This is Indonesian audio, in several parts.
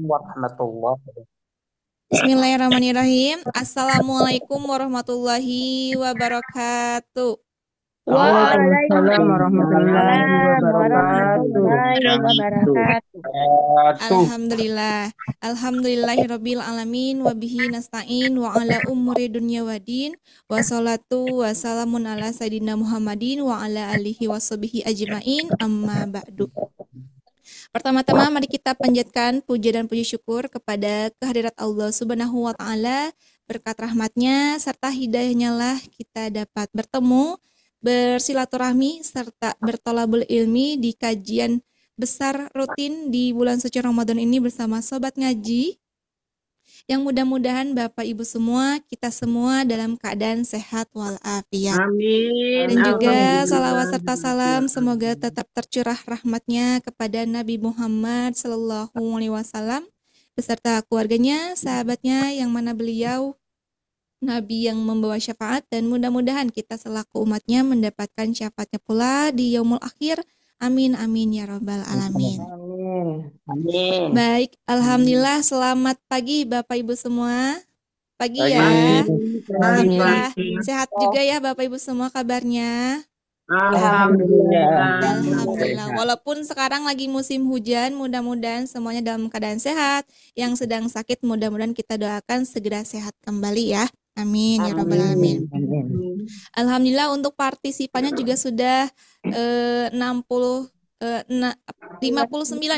warahmatullahi wabarakatuh. Bismillahirrahmanirrahim. Assalamualaikum warahmatullahi wabarakatuh. Waalaikumsalam warahmatullahi Waalaikumsalam wabarakatuh. warahmatullahi wabarakatuh. Alhamdulillah. Alhamdulillahirabbil alamin wa bihi nasta'in wa ala umuri dunya waddin wa salatu wa salamun ala sayyidina Muhammadin wa ala alihi washabihi ajmain amma ba'du. Pertama-tama mari kita panjatkan puja dan puji syukur kepada kehadirat Allah Subhanahu wa taala. Berkat rahmatnya serta hidayahnya lah kita dapat bertemu, bersilaturahmi serta bertolabul ilmi di kajian besar rutin di bulan suci Ramadan ini bersama sobat ngaji. Yang mudah-mudahan Bapak Ibu semua, kita semua dalam keadaan sehat walafiat. Amin. Dan juga Alhamdulillah. salawat serta salam semoga tetap tercurah rahmatnya kepada Nabi Muhammad Sallallahu Alaihi Wasallam beserta keluarganya, sahabatnya yang mana beliau Nabi yang membawa syafaat, dan mudah-mudahan kita selaku umatnya mendapatkan syafaatnya pula di yaumul akhir. Amin amin ya rabbal alamin. Amin. Baik, alhamdulillah, selamat pagi Bapak Ibu semua. Pagi Pagi. ya. Alhamdulillah Pagi. sehat juga ya Bapak Ibu semua kabarnya. Alhamdulillah. Alhamdulillah. Walaupun sekarang lagi musim hujan, mudah-mudahan semuanya dalam keadaan sehat. Yang sedang sakit, mudah-mudahan kita doakan segera sehat kembali ya. Amin ya rabbal alamin. Alhamdulillah untuk partisipannya juga sudah 59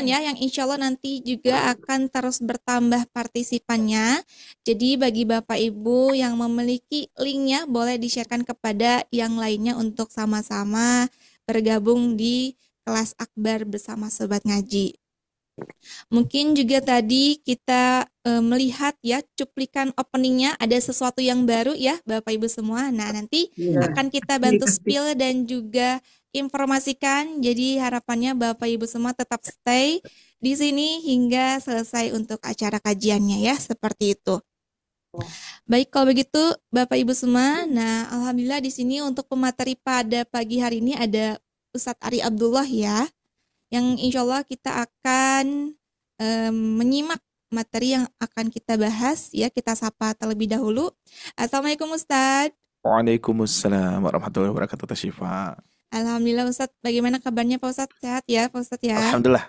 ya, yang insya Allah nanti juga akan terus bertambah partisipannya. Jadi bagi Bapak Ibu yang memiliki linknya boleh di-sharekan kepada yang lainnya untuk sama-sama bergabung di kelas akbar bersama Sobat Ngaji. Mungkin juga tadi kita melihat ya cuplikan openingnya, ada sesuatu yang baru ya Bapak Ibu semua. Nah nanti akan kita bantu spill dan juga informasikan. Jadi harapannya Bapak Ibu semua tetap stay di sini hingga selesai untuk acara kajiannya ya, seperti itu. Baik, kalau begitu Bapak Ibu semua, nah alhamdulillah di sini untuk pemateri pada pagi hari ini ada Ustadz Ari Abdullah ya, yang insya Allah kita akan menyimak materi yang akan kita bahas ya. Kita sapa terlebih dahulu. Assalamualaikum Ustadz. Waalaikumsalam warahmatullahi wabarakatuh, Teh Syifa. Alhamdulillah Ustadz, bagaimana kabarnya Pak Ustadz? Sehat ya Pak Ustadz ya? Alhamdulillah,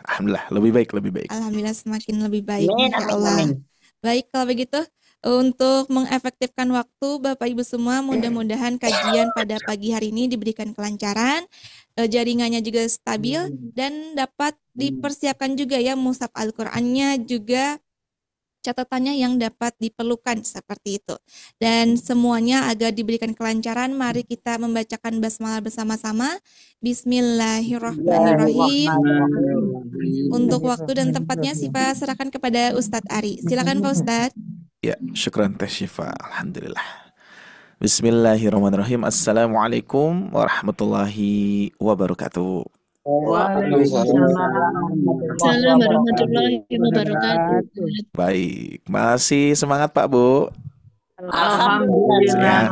lebih baik. Alhamdulillah semakin lebih baik, Amin, Insya amin, Allah. amin. Baik, kalau begitu untuk mengefektifkan waktu Bapak Ibu semua, mudah-mudahan kajian pada pagi hari ini diberikan kelancaran, jaringannya juga stabil, dan dapat dipersiapkan juga ya mushaf Al-Qur'annya, juga catatannya yang dapat diperlukan seperti itu. Dan semuanya agar diberikan kelancaran, mari kita membacakan basmalah bersama-sama. Bismillahirrahmanirrahim. Untuk waktu dan tempatnya Sifa serahkan kepada Ustadz Ari. Silakan Pak Ustadz. Ya, syukran Teh Syifa. Alhamdulillah. Bismillahirrahmanirrahim. Assalamualaikum warahmatullahi wabarakatuh. Waalaikumsalam warahmatullahi wabarakatuh. Baik, masih semangat Pak Bu? Alhamdulillah. Ya,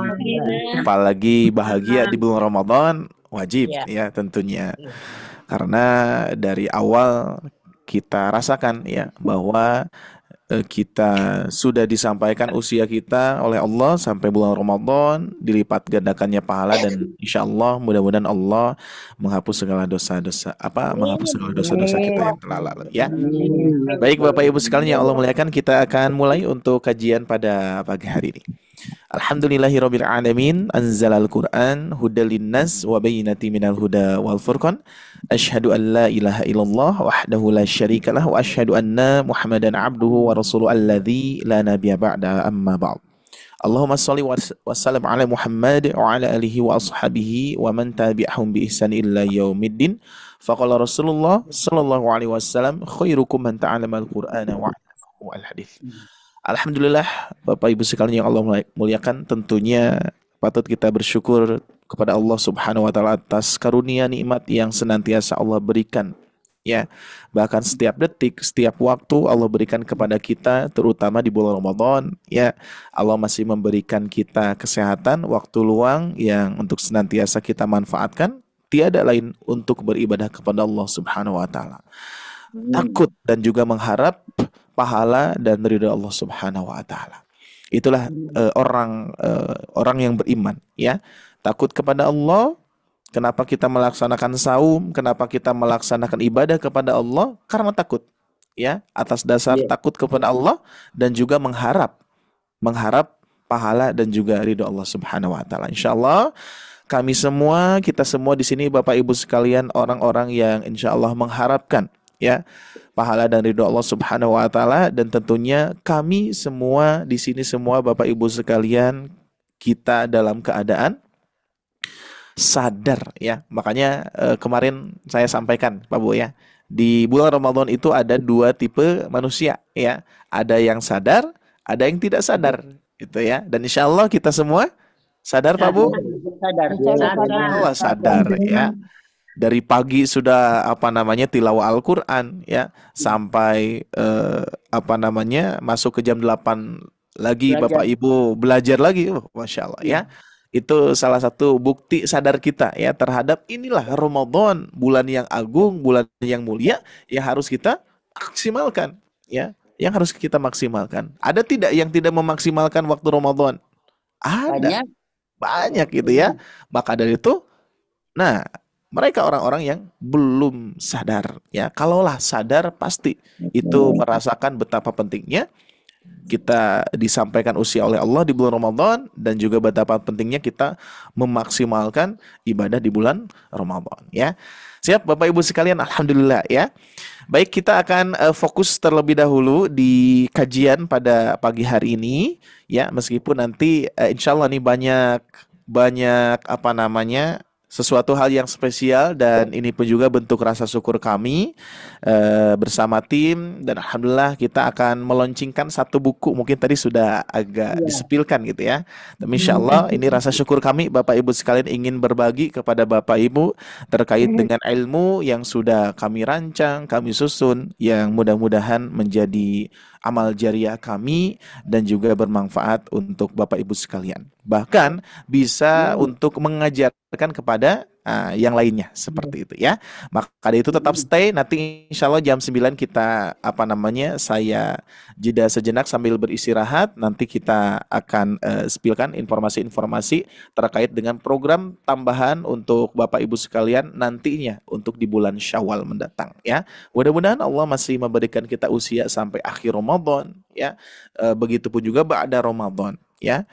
apalagi bahagia di bulan Ramadan, wajib ya tentunya. Karena dari awal kita rasakan ya bahwa kita sudah disampaikan usia kita oleh Allah sampai bulan Ramadan, dilipat gandakannya pahala, dan insya Allah mudah-mudahan Allah menghapus segala dosa-dosa kita yang telah lalu ya. Baik Bapak Ibu sekalian yang Allah muliakan, kita akan mulai untuk kajian pada pagi hari ini. Alhamdulillahirabbil alamin, anzalal Qur'an hudal linnas wa bayyinatin minal huda wal furqan. Asyhadu an la ilaha illallah wahdahu la syarikalah wa asyhadu anna Muhammadan abduhu wa rasuluhu alladzi la nabiyya ba'da, amma ba'd. Allahumma shalli wa sallim ala Muhammad wa ala alihi wa ashabihi wa man tabi'ahum bi ihsan illa yaumiddin. Faqala Rasulullah sallallahu alaihi wasallam, khairukum man ta'allama al-Qur'ana wa 'allamahu al-hadits. Alhamdulillah Bapak Ibu sekalian yang Allah muliakan, tentunya patut kita bersyukur kepada Allah Subhanahu wa taala atas karunia nikmat yang senantiasa Allah berikan ya. Bahkan setiap detik, setiap waktu Allah berikan kepada kita, terutama di bulan Ramadan ya. Allah masih memberikan kita kesehatan, waktu luang yang untuk senantiasa kita manfaatkan, tiada lain untuk beribadah kepada Allah Subhanahu wa taala. Takut dan juga mengharap pahala dan ridha Allah Subhanahu wa taala. Itulah orang yang beriman, ya. Takut kepada Allah. Kenapa kita melaksanakan saum? Kenapa kita melaksanakan ibadah kepada Allah? Karena takut, ya, atas dasar takut kepada Allah dan juga mengharap pahala dan juga ridho Allah Subhanahu wa taala. Insyaallah kami semua, kita semua di sini Bapak Ibu sekalian orang-orang yang insyaallah mengharapkan, ya, pahala dan ridho Allah Subhanahu wa taala, dan tentunya kami semua di sini semua Bapak Ibu sekalian kita dalam keadaan sadar, ya. Makanya kemarin saya sampaikan Pak Bu, ya, di bulan Ramadan itu ada dua tipe manusia, ya. Ada yang sadar, ada yang tidak sadar, gitu ya. Dan insya Allah kita semua sadar Pak Bu? Sadar. Allah sadar, ya. Dari pagi sudah tilawah Al-Quran, ya, sampai masuk ke jam 8 lagi Belajar. Bapak Ibu belajar lagi. Masya Allah, ya. Itu salah satu bukti sadar kita, ya, terhadap inilah Ramadan, bulan yang agung, bulan yang mulia yang harus kita maksimalkan, ya, yang harus kita maksimalkan. Ada tidak yang tidak memaksimalkan waktu Ramadan? Ada, banyak gitu, ya. Maka dari itu, nah, mereka orang-orang yang belum sadar, ya. Kalaulah sadar pasti itu merasakan betapa pentingnya kita disampaikan usia oleh Allah di bulan Ramadan, dan juga betapa pentingnya kita memaksimalkan ibadah di bulan Ramadan, ya. Siap Bapak Ibu sekalian, alhamdulillah, ya. Baik, kita akan fokus terlebih dahulu di kajian pada pagi hari ini, ya, meskipun nanti insya Allah nih banyak sesuatu hal yang spesial, dan ini pun juga bentuk rasa syukur kami bersama tim, dan alhamdulillah kita akan meluncurkan satu buku, mungkin tadi sudah agak disepilkan gitu, ya. Tapi insya Allah ini rasa syukur kami Bapak Ibu sekalian ingin berbagi kepada Bapak Ibu terkait dengan ilmu yang sudah kami rancang, kami susun, yang mudah-mudahan menjadi amal jariah kami dan juga bermanfaat untuk Bapak Ibu sekalian. Bahkan bisa untuk mengajarkan kepada yang lainnya, seperti itu, ya. Maka dari itu tetap stay, nanti insya Allah jam 9 kita saya jeda sejenak sambil beristirahat. Nanti kita akan spillkan informasi-informasi terkait dengan program tambahan untuk Bapak Ibu sekalian nantinya untuk di bulan Syawal mendatang, ya. Mudah-mudahan Allah masih memberikan kita usia sampai akhir Ramadan, ya. Begitupun juga ba'da Ramadan, ya.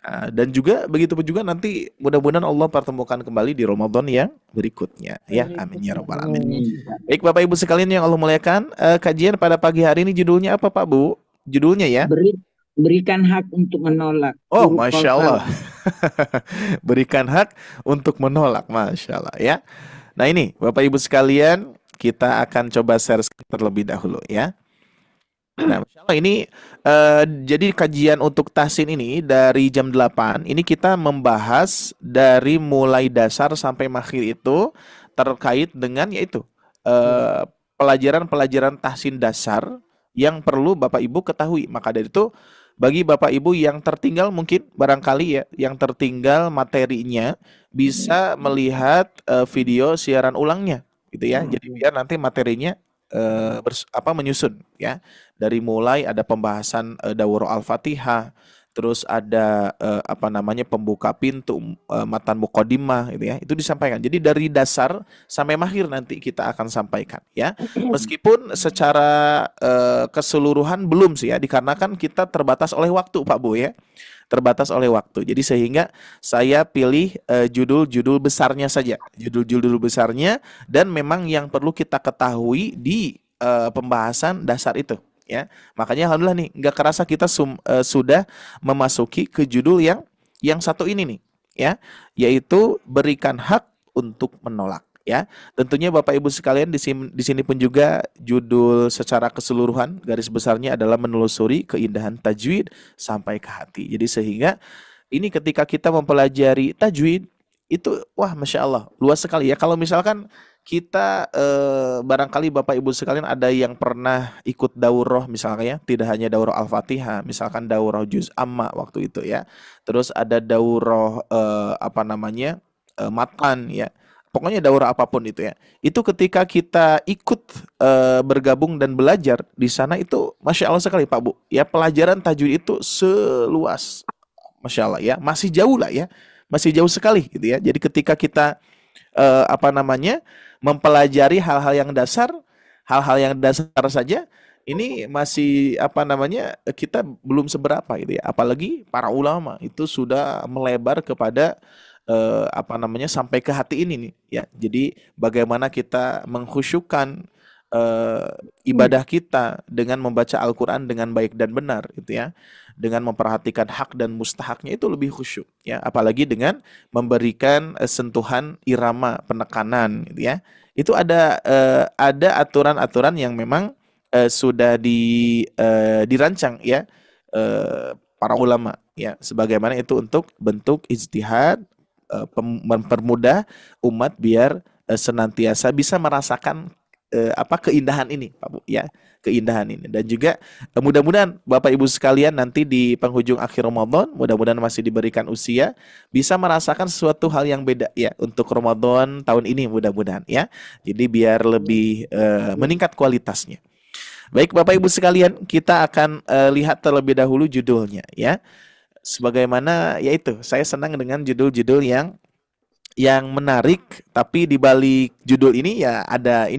Dan juga begitupun juga nanti mudah-mudahan Allah pertemukan kembali di Ramadan yang berikutnya, ya. Amin ya rabbal alamin. Baik Bapak Ibu sekalian yang Allah muliakan, kajian pada pagi hari ini judulnya apa Pak Bu? Judulnya, ya. Berikan hak untuk menolak. Oh, Masya Allah. Berikan hak untuk menolak, Masya Allah, ya. Nah ini Bapak Ibu sekalian, kita akan coba share terlebih dahulu, ya. Nah, Masya Allah, ini jadi kajian untuk tahsin ini dari jam 8 ini kita membahas dari mulai dasar sampai makhir itu terkait dengan yaitu pelajaran-pelajaran tahsin dasar yang perlu Bapak Ibu ketahui. Maka dari itu bagi Bapak Ibu yang tertinggal, mungkin barangkali, ya, yang tertinggal materinya bisa melihat video siaran ulangnya gitu, ya. Jadi biar nanti materinya menyusun, ya. Dari mulai ada pembahasan Daurah Al-Fatihah, terus ada pembuka pintu, matan muqaddimah gitu, ya. Itu disampaikan. Jadi dari dasar sampai makhir nanti kita akan sampaikan, ya. Meskipun secara keseluruhan belum sih, ya, dikarenakan kita terbatas oleh waktu Pak Bu, ya. Terbatas oleh waktu. Jadi sehingga saya pilih judul-judul besarnya saja. Judul-judul besarnya, dan memang yang perlu kita ketahui di pembahasan dasar itu, ya. Makanya alhamdulillah nih, nggak kerasa kita sudah memasuki ke judul yang satu ini nih, ya, yaitu berikan hak untuk menolak, ya. Tentunya Bapak Ibu sekalian di sini pun juga judul secara keseluruhan garis besarnya adalah menelusuri keindahan tajwid sampai ke hati. Jadi sehingga ini ketika kita mempelajari tajwid itu, wah, Masya Allah, luas sekali, ya. Kalau misalkan kita barangkali Bapak Ibu sekalian ada yang pernah ikut daurah misalnya, ya, tidak hanya daurah Al-Fatihah, misalkan daurah Juz Amma waktu itu, ya. Terus ada daurah matan, ya. pokoknya daurah apapun itu ya. Itu ketika kita ikut bergabung dan belajar di sana itu Masya Allah sekali Pak Bu. Ya pelajaran tajwid itu seluas Masya Allah ya, masih jauh lah ya, masih jauh sekali gitu ya. Jadi ketika kita mempelajari hal-hal yang dasar saja, ini masih kita belum seberapa gitu ya. Apalagi para ulama itu sudah melebar kepada sampai ke hati ini nih ya. Jadi bagaimana kita mengkhusyukkan ibadah kita dengan membaca Al-Quran dengan baik dan benar gitu ya, dengan memperhatikan hak dan mustahaknya itu lebih khusyuk ya, apalagi dengan memberikan sentuhan irama penekanan gitu ya. Itu ada aturan-aturan yang memang sudah dirancang ya para ulama ya, sebagaimana itu untuk bentuk ijtihad, mempermudah umat biar senantiasa bisa merasakan keindahan ini Pak Bu ya, keindahan ini. Dan juga mudah-mudahan Bapak Ibu sekalian nanti di penghujung akhir Ramadan, mudah-mudahan masih diberikan usia, bisa merasakan sesuatu hal yang beda ya untuk Ramadan tahun ini, mudah-mudahan ya. Jadi biar lebih meningkat kualitasnya. Baik Bapak Ibu sekalian, kita akan lihat terlebih dahulu judulnya ya. Sebagaimana yaitu saya senang dengan judul-judul yang menarik, tapi di balik judul ini ya ada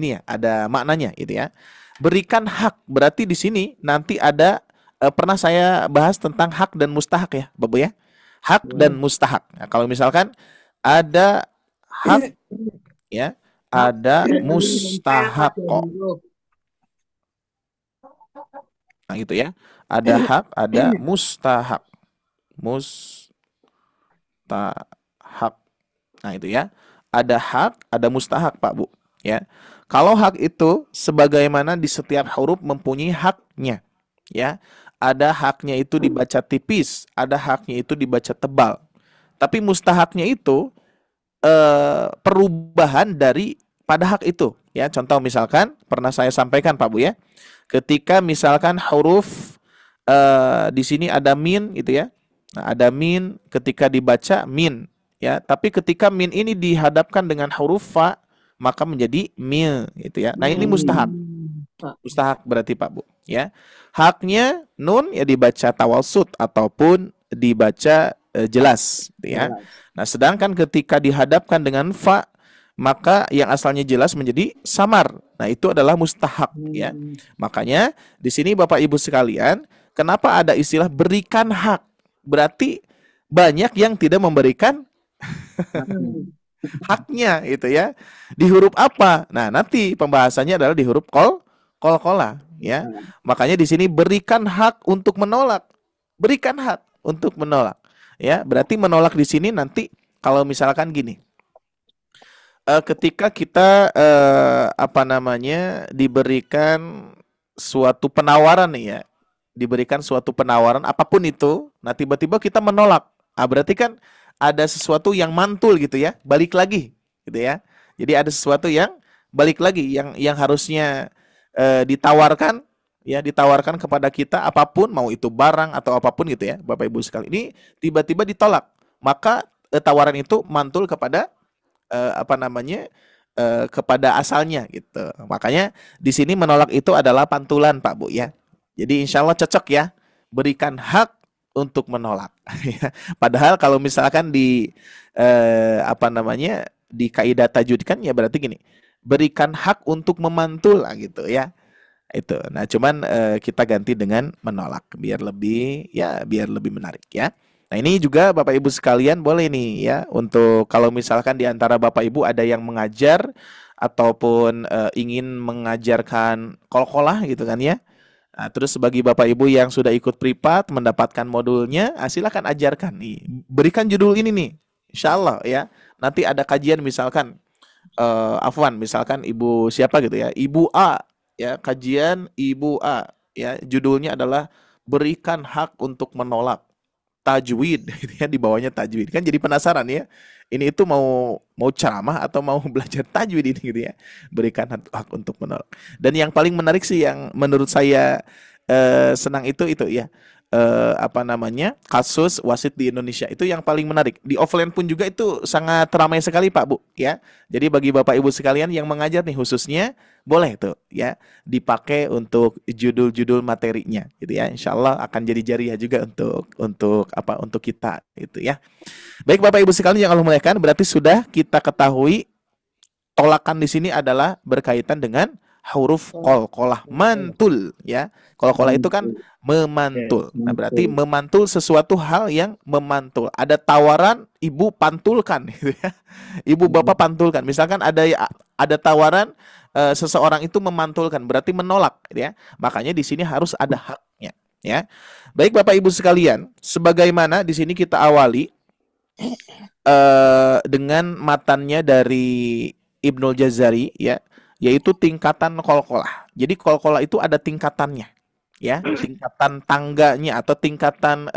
maknanya gitu ya. Berikan hak, berarti di sini nanti ada pernah saya bahas tentang hak dan mustahak ya, Bapak ya. Hak dan mustahak. Nah, kalau misalkan ada hak ya, ada mustahak kok. Nah, gitu ya. Ada hak, ada mustahak. Mustahak. Nah, itu ya. Ada hak, ada mustahak, Pak Bu, ya. Kalau hak itu sebagaimana di setiap huruf mempunyai haknya, ya. Ada haknya itu dibaca tipis, ada haknya itu dibaca tebal. Tapi mustahaknya itu perubahan dari pada hak itu, ya. Contoh misalkan pernah saya sampaikan, Pak Bu ya. Ketika misalkan huruf di sini ada min gitu ya. Nah, ada min ketika dibaca min ya, tapi ketika min ini dihadapkan dengan huruf fa maka menjadi mil gitu ya. Nah, ini mustahak. Mustahak berarti Pak Bu ya. Haknya nun ya dibaca tawasud ataupun dibaca jelas gitu ya. Nah, sedangkan ketika dihadapkan dengan fa maka yang asalnya jelas menjadi samar. Nah, itu adalah mustahak ya. Makanya di sini Bapak Ibu sekalian, kenapa ada istilah berikan hak? Berarti banyak yang tidak memberikan haknya itu ya. Di huruf apa? Nah, nanti pembahasannya adalah di huruf qalqalah ya. Makanya di sini berikan hak untuk menolak. Berikan hak untuk menolak ya. Berarti menolak di sini nanti kalau misalkan gini. Ketika kita diberikan suatu penawaran nih ya, diberikan suatu penawaran apapun itu, nah tiba-tiba kita menolak, berarti kan ada sesuatu yang mantul gitu ya, balik lagi gitu ya. Jadi ada sesuatu yang balik lagi yang harusnya ditawarkan ya, ditawarkan kepada kita apapun, mau itu barang atau apapun gitu ya, Bapak Ibu sekalian. Ini tiba-tiba ditolak, maka tawaran itu mantul kepada kepada asalnya gitu. Makanya di sini menolak itu adalah pantulan Pak Bu ya. Jadi insya Allah cocok ya, berikan hak untuk menolak. Padahal kalau misalkan di di kaidah tajwid kan ya berarti gini, berikan hak untuk memantul lah gitu ya. Itu. Nah, cuman kita ganti dengan menolak biar lebih menarik ya. Nah, ini juga Bapak Ibu sekalian boleh nih ya, untuk kalau misalkan di antara Bapak Ibu ada yang mengajar ataupun ingin mengajarkan qalqalah gitu kan ya. Nah, terus bagi Bapak Ibu yang sudah ikut privat mendapatkan modulnya, silakan ajarkan nih. Berikan judul ini nih. Insya Allah ya. Nanti ada kajian misalkan misalkan Ibu siapa gitu ya. Ibu A ya, kajian Ibu A ya. Judulnya adalah berikan hak untuk menolak tajwid gitu ya, di bawahnya tajwid. Kan jadi penasaran ya. Ini itu mau ceramah atau mau belajar tajwid ini gitu ya. Berikan hak untuk menolak. Dan yang paling menarik sih yang menurut saya senang itu ya. kasus wasit di Indonesia. Itu yang paling menarik. Di offline pun juga itu sangat ramai sekali Pak Bu ya. Jadi bagi Bapak Ibu sekalian yang mengajar nih khususnya boleh tuh ya dipakai untuk judul-judul materinya gitu ya. Insya Allah akan jadi jariah juga untuk kita gitu ya. Baik Bapak Ibu sekalian yang Allah muliakan, berarti sudah kita ketahui tolakan di sini adalah berkaitan dengan huruf qalqalah mantul ya. Qalqalah itu kan memantul. Nah, berarti memantul sesuatu hal yang memantul. Ada tawaran, ibu pantulkan gitu ya. Ibu bapak pantulkan. Misalkan ada tawaran seseorang itu memantulkan, berarti menolak gitu ya. Makanya di sini harus ada haknya ya. Baik Bapak Ibu sekalian, sebagaimana di sini kita awali dengan matannya dari Ibnul Jazari ya, yaitu tingkatan qalqalah. Jadi qalqalah itu ada tingkatannya ya, tingkatan tangganya atau tingkatan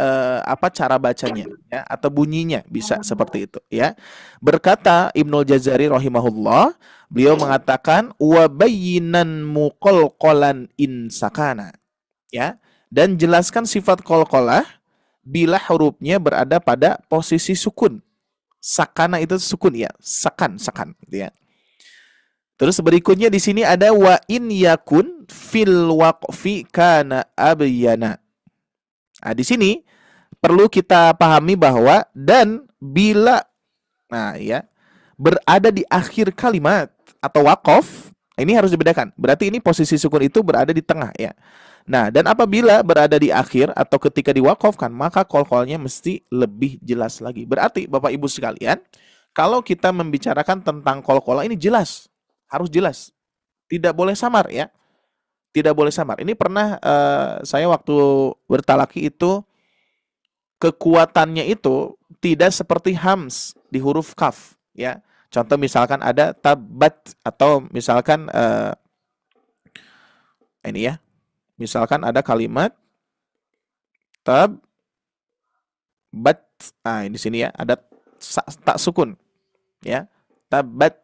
cara bacanya ya, atau bunyinya bisa seperti itu ya. Berkata Ibnul Jazari rahimahullah, beliau mengatakan wa bayyinan muqalqalan in sakana ya, dan jelaskan sifat qalqalah bila hurufnya berada pada posisi sukun. Sakana itu sukun ya, sakan gitu ya. Terus berikutnya di sini ada wa in yakun fil waqfi kana abyana. Nah, di sini perlu kita pahami bahwa dan bila berada di akhir kalimat atau waqaf, ini harus dibedakan. Berarti ini posisi sukun itu berada di tengah ya. Nah, dan apabila berada di akhir atau ketika diwaqafkan, maka qalqalnya mesti lebih jelas lagi. Berarti Bapak Ibu sekalian, kalau kita membicarakan tentang qalqalah ini jelas, harus jelas. Tidak boleh samar ya. Tidak boleh samar. Ini pernah saya waktu bertalaki itu kekuatannya itu tidak seperti hams di huruf kaf ya. Contoh misalkan ada tabat atau misalkan ini ya. Misalkan ada kalimat tab bat. Nah, di sini ya ada tak sukun. Ya. Tabat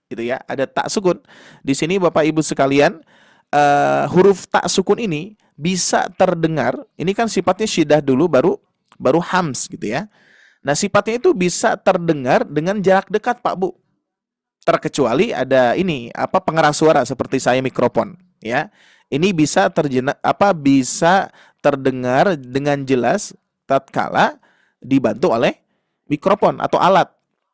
gitu ya. Ada tak sukun. Di sini Bapak Ibu sekalian, huruf tak sukun ini bisa terdengar. Ini kan sifatnya syiddah dulu baru hams gitu ya. Nah, sifatnya itu bisa terdengar dengan jarak dekat, Pak Bu. Terkecuali ada ini pengeras suara seperti saya mikrofon ya. Ini bisa bisa terdengar dengan jelas tatkala dibantu oleh mikrofon atau alat.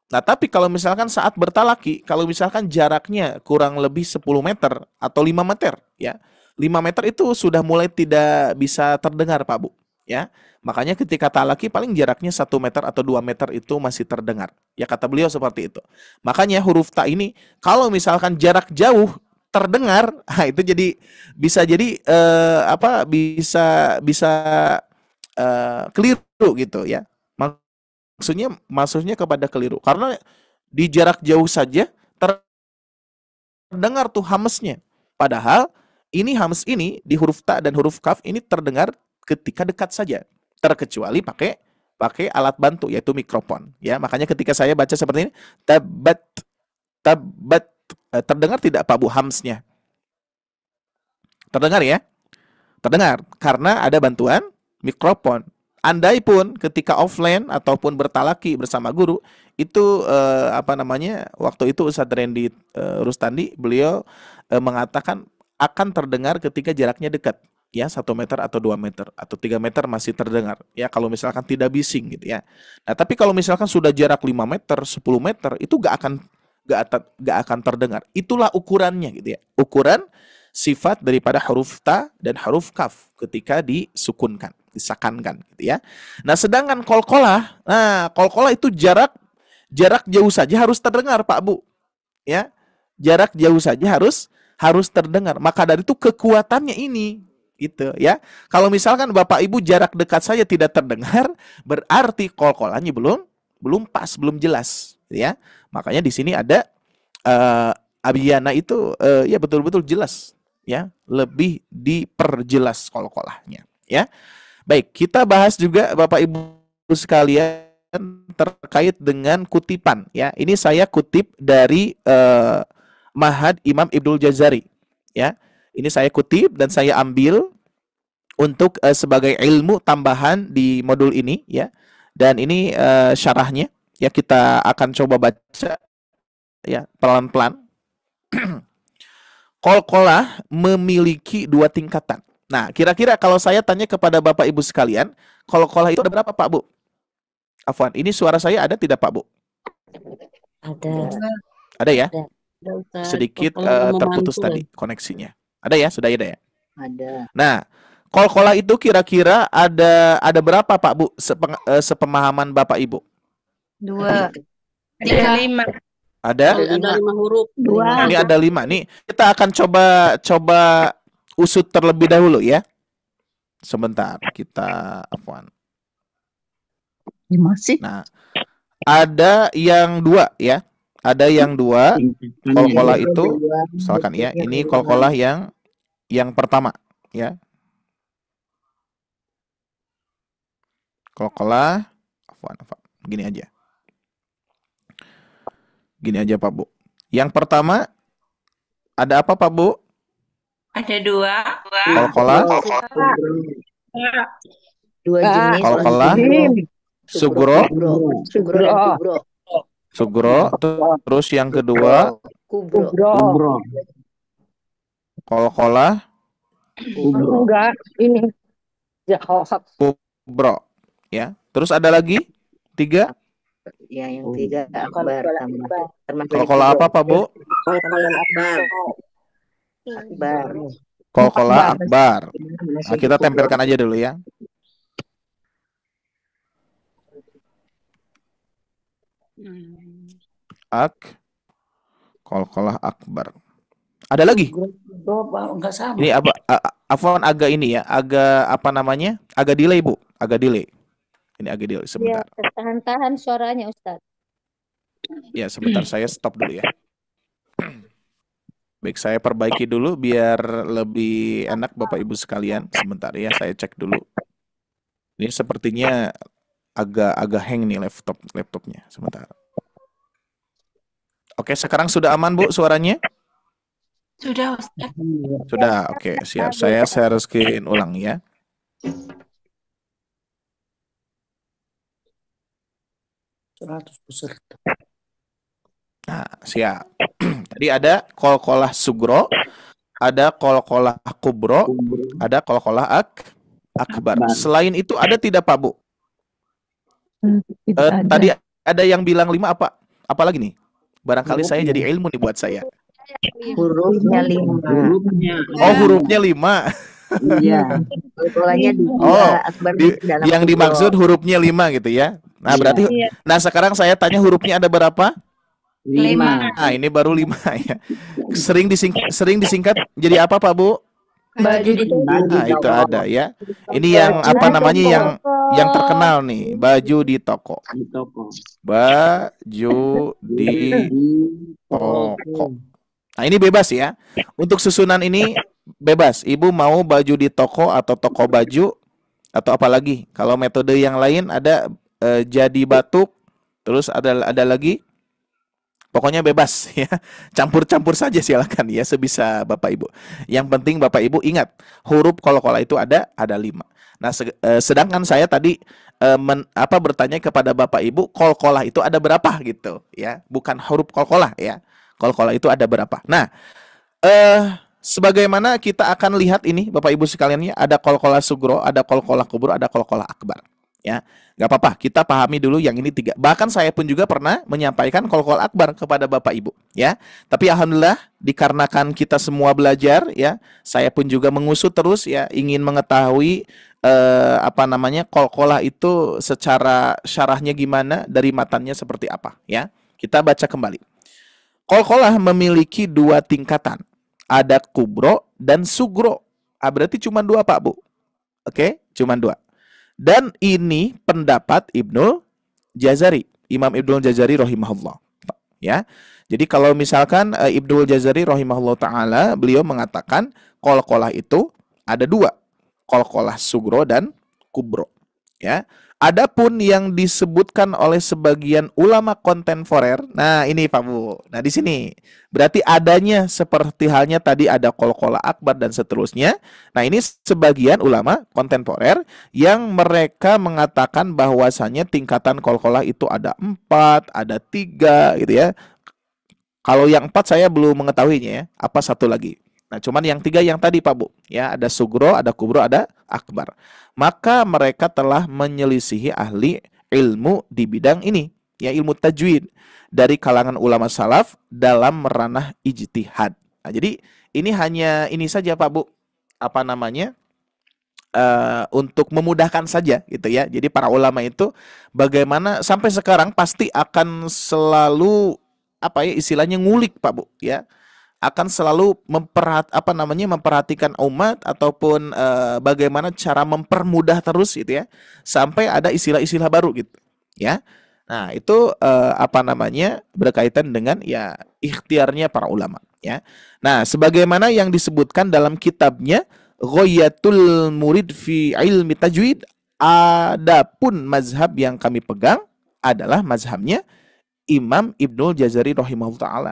Nah, tapi kalau misalkan saat bertalaki, kalau misalkan jaraknya kurang lebih 10 meter atau 5 meter ya. 5 meter itu sudah mulai tidak bisa terdengar, Pak Bu ya. Makanya ketika talaki paling jaraknya 1 meter atau 2 meter itu masih terdengar. Ya kata beliau seperti itu. Makanya huruf ta ini kalau misalkan jarak jauh terdengar, itu bisa keliru gitu ya. Maksudnya kepada keliru. Karena di jarak jauh saja terdengar tuh hamesnya. Padahal ini hames ini di huruf ta dan huruf kaf ini terdengar ketika dekat saja. Terkecuali pakai alat bantu yaitu mikrofon ya. Makanya ketika saya baca seperti ini tabat terdengar tidak Pak Bu hamsnya? Terdengar ya? Terdengar karena ada bantuan mikrofon. Andai pun ketika offline ataupun bertalaki bersama guru itu waktu itu Ustadz Randy Rustandi beliau mengatakan akan terdengar ketika jaraknya dekat. Ya 1 meter atau 2 meter atau 3 meter masih terdengar ya kalau misalkan tidak bising gitu ya. Nah, tapi kalau misalkan sudah jarak 5 meter, 10 meter itu gak akan terdengar. Itulah ukurannya gitu ya. Ukuran sifat daripada huruf ta dan huruf kaf ketika disukunkan, disakankan gitu ya. Nah, sedangkan qalqalah, qalqalah itu jarak jauh saja harus terdengar Pak Bu. Ya. Jarak jauh saja harus terdengar. Maka dari itu kekuatannya ini gitu ya. Kalau misalkan Bapak Ibu jarak dekat saja tidak terdengar, berarti qalqalahnya belum pas, belum jelas ya. Makanya di sini ada abyana itu ya betul-betul jelas ya, lebih diperjelas qalqalahnya ya. Baik, kita bahas juga Bapak Ibu sekalian terkait dengan kutipan ya. Ini saya kutip dari Ma'had Imam Ibnul Jazari ya. Ini saya kutip dan saya ambil untuk sebagai ilmu tambahan di modul ini ya. Dan ini syarahnya ya, kita akan coba baca ya pelan-pelan. Qalqalah memiliki 2 tingkatan. Nah, kira-kira kalau saya tanya kepada Bapak Ibu sekalian, qalqalah itu ada berapa, Pak Bu? Afwan, ini suara saya ada tidak, Pak Bu? Ada. Ada ya? Ada. Sedikit Qalqalah terputus memantul. tadi koneksinya. Ada ya? Sudah ada ya? Ada. Nah, qalqalah itu kira-kira ada berapa, Pak Bu? Sepemahaman Bapak Ibu? 2. 3. 5. Ada? Ada 5 huruf. Nah, ini ada 5 nih. Kita akan coba usut terlebih dahulu ya. Sebentar, kita afwan. Masih Nah, ada yang 2 ya. Ada yang 2 qalqalah itu, misalkan ya, ini qalqalah yang pertama ya. Qalqalah afwan. Gini aja. Gini aja, Pak Bu. Yang pertama ada apa, Pak Bu? Ada 2. Qalqalah, 2 jenis. qalqalah, sugro, Sugro dan kubro. sugro, terus yang kedua Kubro. qalqalah, Enggak, ini. kubro ya. Terus ada lagi 3. Ya, yang 3 akbar termasuk Qalqalah apa, Pak Bu? qalqalah akbar. Akbar. Qalqalah akbar. Nah, kita tempelkan aja dulu ya. Qalqalah akbar. Ada lagi? Enggak sama. Ini apa? Afwan agak ini ya, agak apa namanya? Agak delay, Bu. Agak delay. Ini agak delay sebentar. Tahan-tahan suaranya, Ustaz. Ya, sebentar saya stop dulu ya. Baik, saya perbaiki dulu biar lebih enak Bapak Ibu sekalian. Sebentar ya, saya cek dulu. Ini sepertinya agak hang nih laptopnya. Sebentar. Oke, sekarang sudah aman, Bu, suaranya? Sudah, Ustaz. Sudah, oke, siap. Saya share screen ulang ya. Nah, siap. Tadi ada qalqalah sugro, ada qalqalah kubro, ada qalqalah akbar. Selain itu ada tidak, Pak Bu? Tadi ada yang bilang 5 apa? Apa lagi nih? Barangkali saya jadi ilmu nih buat saya. Hurufnya 5. Oh, hurufnya 5. Iya. Qalqalahnya 2. Oh, Akbar dalam yang kubro. dimaksud hurufnya 5 gitu ya. Nah, berarti nah sekarang saya tanya hurufnya ada berapa? 5. Nah, ini baru 5 ya. Sering disingkat jadi apa, Pak Bu? Baju di Nah, itu ada ya. Ini yang apa namanya yang terkenal nih, baju di toko. Di toko. Baju di toko. Nah, ini bebas ya. Untuk susunan ini bebas. Ibu mau baju di toko atau toko baju atau apa lagi? Kalau metode yang lain ada jadi batuk, terus ada lagi. Pokoknya bebas ya. Campur-campur saja silakan ya sebisa Bapak Ibu. Yang penting Bapak Ibu ingat, huruf qalqalah itu ada 5. Nah, sedangkan saya tadi bertanya kepada Bapak Ibu, qalqalah itu ada berapa gitu ya. Bukan huruf qalqalah ya. Qalqalah itu ada berapa. Nah, sebagaimana kita akan lihat ini Bapak Ibu sekalian ya, ada qalqalah sugro, ada qalqalah kubro, ada qalqalah akbar. Ya, nggak apa-apa. Kita pahami dulu yang ini 3. Bahkan saya pun juga pernah menyampaikan qalqalah akbar kepada Bapak Ibu, ya. Tapi alhamdulillah dikarenakan kita semua belajar, ya, saya pun juga mengusut terus, ya, ingin mengetahui qalqalah itu secara syarahnya gimana, dari matannya seperti apa, ya. Kita baca kembali. Qalqalah memiliki 2 tingkatan, ada kubro dan sugro. Berarti cuma 2, Pak Bu. Oke, cuma 2. Dan ini pendapat Ibnul Jazari, Imam Ibnul Jazari rahimahullah. Ya. Jadi kalau misalkan Ibnul Jazari rahimahullah taala, beliau mengatakan qalqalah itu ada 2, qalqalah sugro dan kubro. Ya. Adapun yang disebutkan oleh sebagian ulama kontemporer, nah ini Pak Bu. Nah di sini berarti adanya seperti halnya tadi ada qalqalah akbar dan seterusnya. Nah ini sebagian ulama kontemporer yang mereka mengatakan bahwasannya tingkatan qalqalah itu ada 4, ada 3 gitu ya. Kalau yang 4 saya belum mengetahuinya ya. Apa satu lagi? Nah, cuman yang 3 yang tadi Pak Bu, ya ada sugro, ada kubro, ada akbar. Maka mereka telah menyelisihi ahli ilmu di bidang ini, ya ilmu tajwid dari kalangan ulama salaf dalam ranah ijtihad. Nah, jadi ini hanya ini saja Pak Bu, apa namanya? Untuk memudahkan saja gitu ya. Jadi para ulama itu bagaimana sampai sekarang pasti akan selalu apa ya istilahnya ngulik Pak Bu ya, akan selalu memperhatikan umat ataupun bagaimana cara mempermudah terus gitu ya sampai ada istilah-istilah baru gitu ya. Nah itu apa namanya berkaitan dengan ya ikhtiarnya para ulama ya. Nah sebagaimana yang disebutkan dalam kitabnya Ghayatul Murid fi Ilmi Tajwid, adapun mazhab yang kami pegang adalah mazhabnya Imam Ibnul Jazari rahimahullah taala,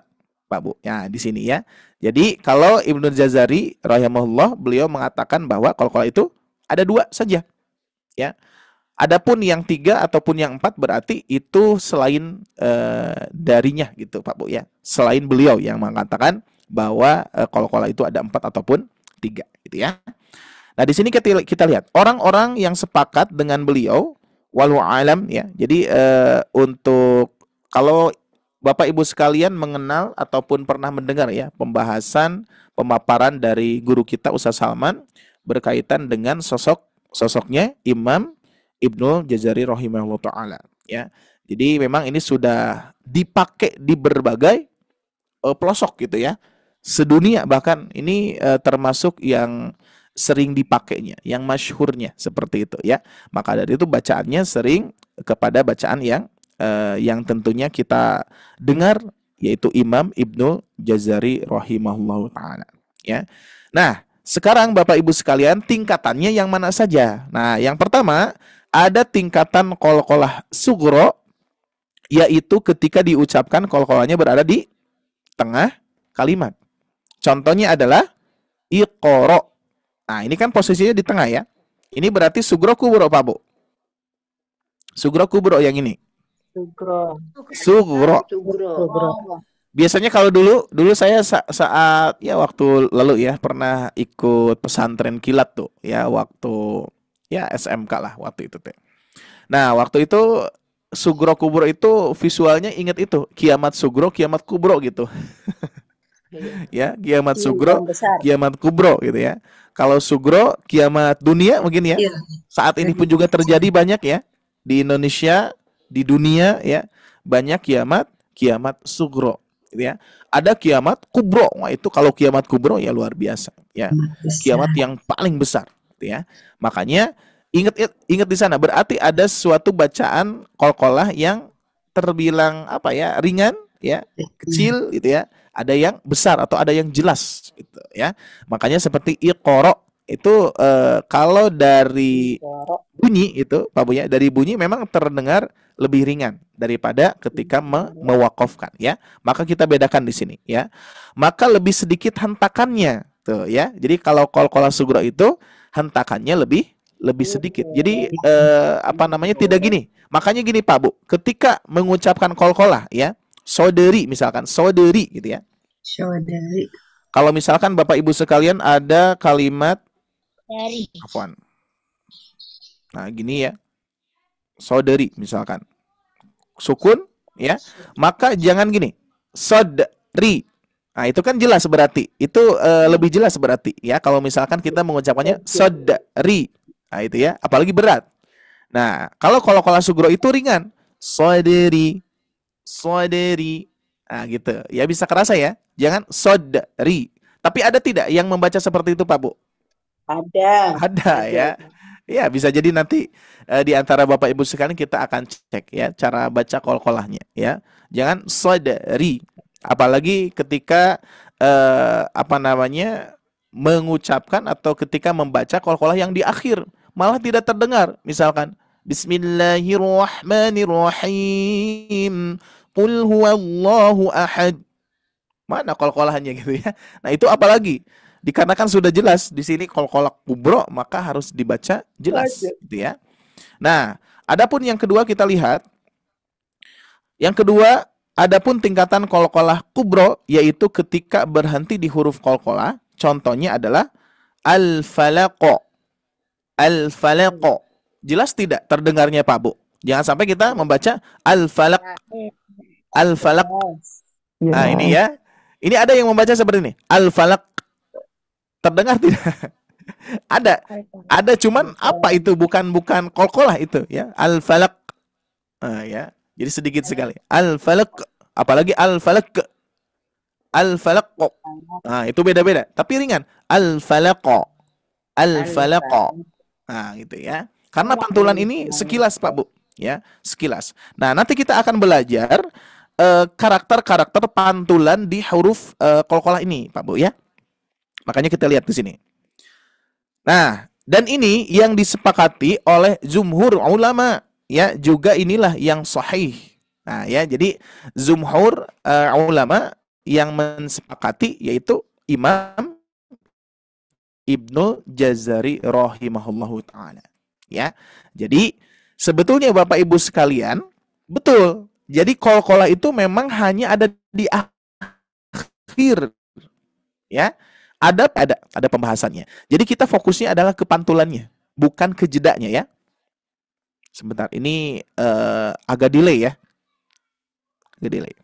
Pak Bu. Ya, di sini ya. Jadi kalau Ibnul Jazari rahimahullah beliau mengatakan bahwa qalqalah itu ada 2 saja. Ya. Adapun yang 3 ataupun yang 4 berarti itu selain darinya gitu, Pak Bu ya. Selain beliau yang mengatakan bahwa qalqalah itu ada 4 ataupun 3 gitu ya. Nah, di sini kita lihat orang-orang yang sepakat dengan beliau walau alam ya. Jadi untuk kalau Bapak Ibu sekalian mengenal ataupun pernah mendengar ya pembahasan pemaparan dari guru kita Ustaz Salman berkaitan dengan sosoknya Imam Ibnul Jazari rahimahullah taala ya. Jadi memang ini sudah dipakai di berbagai pelosok gitu ya. Sedunia bahkan ini termasuk yang sering dipakainya, yang masyhurnya seperti itu ya. Maka dari itu bacaannya sering kepada bacaan yang tentunya kita dengar yaitu Imam Ibnu Jazari rahimahullahu taala ya. Nah, sekarang Bapak Ibu sekalian tingkatannya yang mana saja? Nah, yang pertama ada tingkatan qalqalah sugro yaitu ketika diucapkan qalqalahnya berada di tengah kalimat. Contohnya adalah iqra. Nah, ini kan posisinya di tengah ya. Ini berarti sugro kubro Pak Bu. Sugro kubro yang ini. Sugro. Biasanya kalau dulu saya saat ya waktu lalu ya pernah ikut pesantren kilat tuh ya waktu ya SMK lah waktu itu teh. Nah, waktu itu sugro kubro itu visualnya ingat itu kiamat sugro kiamat kubro gitu. Ya, kiamat sugro, kiamat kubro gitu ya. Kalau sugro, kiamat dunia mungkin ya. Saat ini pun juga terjadi banyak ya di Indonesia, di dunia ya, banyak kiamat sugro gitu ya. Ada kiamat kubro. Wah, itu kalau kiamat kubro ya luar biasa ya. Kiamat yang paling besar gitu ya. Makanya ingat di sana berarti ada suatu bacaan qalqalah yang terbilang apa ya, ringan ya, kecil gitu ya. Ada yang besar atau ada yang jelas gitu ya. Makanya seperti iqra itu kalau dari bunyi itu Pak Bu ya, dari bunyi memang terdengar lebih ringan daripada ketika mewakafkan ya. Maka kita bedakan di sini ya. Maka lebih sedikit hentakannya tuh ya. Jadi kalau qalqalah sugro itu hentakannya lebih sedikit. Jadi apa namanya tidak gini. Makanya gini Pak Bu, ketika mengucapkan qalqalah ya, saudari misalkan, saudari gitu ya. Saudari. Kalau misalkan Bapak Ibu sekalian ada kalimat afwan. Nah, gini ya. Saudari misalkan. Sukun ya. Maka jangan gini. Sodri. Nah, itu kan jelas berarti. Itu lebih jelas berarti ya kalau misalkan kita mengucapkannya sodri. Nah, itu ya, apalagi berat. Nah, kalau sugro itu ringan. Saudari. Saudari. Nah, gitu. Ya bisa kerasa ya. Jangan sodri. Tapi ada tidak yang membaca seperti itu Pak Bu? Ada ya. Ya, bisa jadi nanti di antara Bapak Ibu sekalian kita akan cek ya cara baca qalqalahnya ya. Jangan sodri. Apalagi ketika apa namanya mengucapkan atau ketika membaca qalqalah yang di akhir malah tidak terdengar. Misalkan Bismillahirrahmanirrahim. Qul huwallahu ahad. Mana qalqalahannya gitu ya. Nah, itu apalagi dikarenakan sudah jelas di sini qalqalah kubro, maka harus dibaca jelas gitu ya. Nah, adapun yang kedua kita lihat. Yang kedua, adapun tingkatan qalqalah kubro yaitu ketika berhenti di huruf qalqalah. Contohnya adalah al-falaq. Al-falaq. Jelas tidak terdengarnya Pak Bu? Jangan sampai kita membaca al-falaq. Al-falaq. Nah, ini ya. Ini ada yang membaca seperti ini. Al-falaq. Terdengar tidak? Ada. Ada, cuman apa itu? Bukan qalqalah itu ya. Al-falaq. Nah, ya. Jadi sedikit sekali. Al-falaq. Apalagi al-falaq. Al-falaq. Nah, itu beda-beda. Tapi ringan. Al-falaq. Al-falaq. Nah, gitu ya. Karena pantulan ini sekilas Pak Bu, ya, sekilas. Nah, nanti kita akan belajar karakter-karakter pantulan di huruf qalqalah ini, Pak Bu ya. Makanya kita lihat di sini. Nah, dan ini yang disepakati oleh jumhur ulama, ya, juga inilah yang sahih. Nah, ya, jadi jumhur ulama yang mensepakati yaitu Imam Ibnu Jazari rahimahullahu taala. Ya, jadi sebetulnya Bapak Ibu sekalian, betul. Jadi qalqalah itu memang hanya ada di akhir, ya. Ada pembahasannya. Jadi kita fokusnya adalah ke pantulannya, bukan ke jedanya ya. Sebentar, ini agak delay ya, agak delay.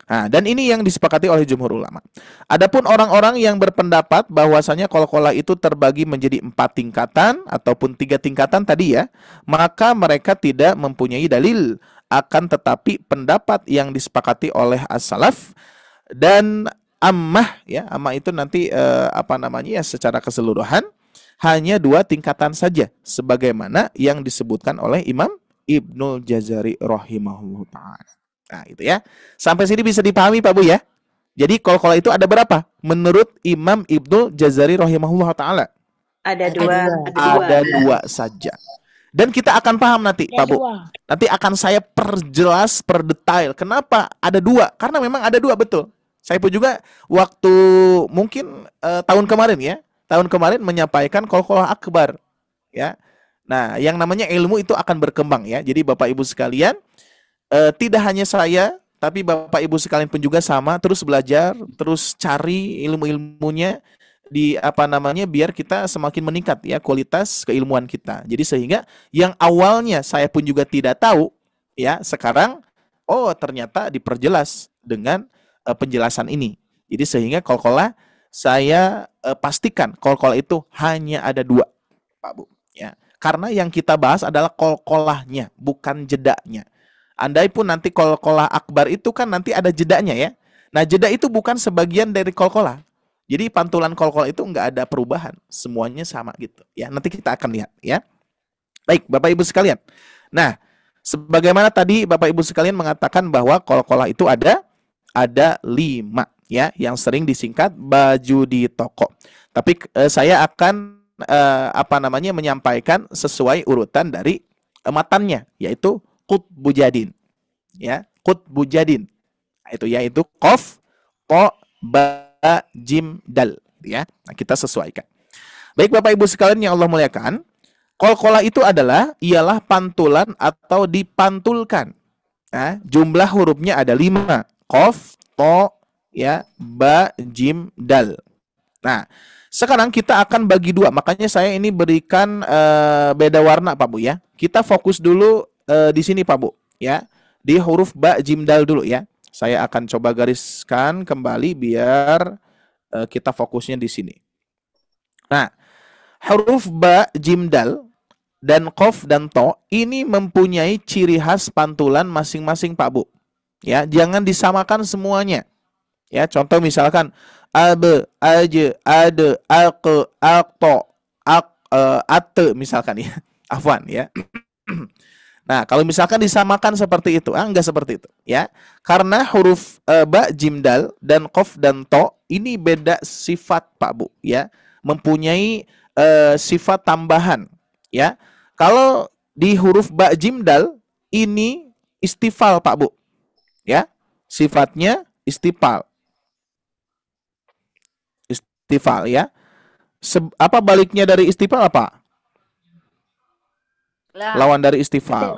Nah, dan ini yang disepakati oleh jumhur ulama. Adapun orang-orang yang berpendapat bahwasanya qalqalah itu terbagi menjadi 4 tingkatan ataupun 3 tingkatan tadi ya, maka mereka tidak mempunyai dalil. Akan tetapi pendapat yang disepakati oleh as-salaf dan ammah ya, ammah itu nanti ya secara keseluruhan hanya 2 tingkatan saja sebagaimana yang disebutkan oleh Imam Ibnu Jazari rahimahullahu taala. Nah, itu ya. Sampai sini bisa dipahami Pak Bu ya. Jadi qalqalah itu ada berapa? Menurut Imam Ibnu Jazari rahimahullah taala. Ada 2. Ada 2 saja. Dan kita akan paham nanti Pak Bu. Nanti akan saya perjelas per detail. Kenapa ada 2? Karena memang ada 2 betul. Saya pun juga waktu mungkin tahun kemarin ya. Tahun kemarin menyampaikan qalqalah akbar ya. Nah, yang namanya ilmu itu akan berkembang ya. Jadi Bapak Ibu sekalian, tidak hanya saya, tapi Bapak Ibu sekalian pun juga sama, terus belajar, terus cari ilmu-ilmunya biar kita semakin meningkat ya kualitas keilmuan kita. Jadi sehingga yang awalnya saya pun juga tidak tahu ya, sekarang ternyata diperjelas dengan penjelasan ini. Jadi sehingga qalqalah saya pastikan qalqalah itu hanya ada 2, Pak Bu ya. Karena yang kita bahas adalah qalqalahnya, bukan jedanya. Andai pun nanti qalqalah akbar itu kan nanti ada jedanya ya. Nah, jeda itu bukan sebagian dari qalqalah. Jadi pantulan qalqalah itu enggak ada perubahan, semuanya sama gitu. Ya, nanti kita akan lihat ya. Baik, Bapak Ibu sekalian. Nah, sebagaimana tadi Bapak Ibu sekalian mengatakan bahwa qalqalah itu ada 5 ya, yang sering disingkat baju di toko. Tapi saya akan menyampaikan sesuai urutan dari matannya, yaitu Qutbu Jadin ya, Qutbu Jadin itu yaitu qaf ta ba jim dal ya. Nah, kita sesuaikan. Baik Bapak Ibu sekalian yang Allah muliakan, qalqalah itu ialah pantulan atau dipantulkan. Nah, jumlah hurufnya ada 5, qaf ta ya ba jim dal. Nah, sekarang kita akan bagi 2. Makanya saya ini berikan beda warna Pak Bu ya. Kita fokus dulu di sini Pak Bu ya, di huruf ba jim dal dulu ya. Saya akan coba gariskan kembali biar kita fokusnya di sini. Nah, huruf ba jim dal dan qaf dan to ini mempunyai ciri khas pantulan masing-masing Pak Bu ya. Jangan disamakan semuanya ya. Contoh misalkan ab, aj, ad, ak, akto, ate misalkan ya. Afwan ya. Nah, kalau misalkan disamakan seperti itu, enggak seperti itu ya. Karena huruf ba, jim, dal dan qaf dan to ini beda sifat Pak Bu ya. Mempunyai sifat tambahan ya. Kalau di huruf ba jim dal ini istifal Pak Bu. Ya. Sifatnya istifal. Istifal ya. Apa baliknya dari istifal apa? Lawan dari istifal.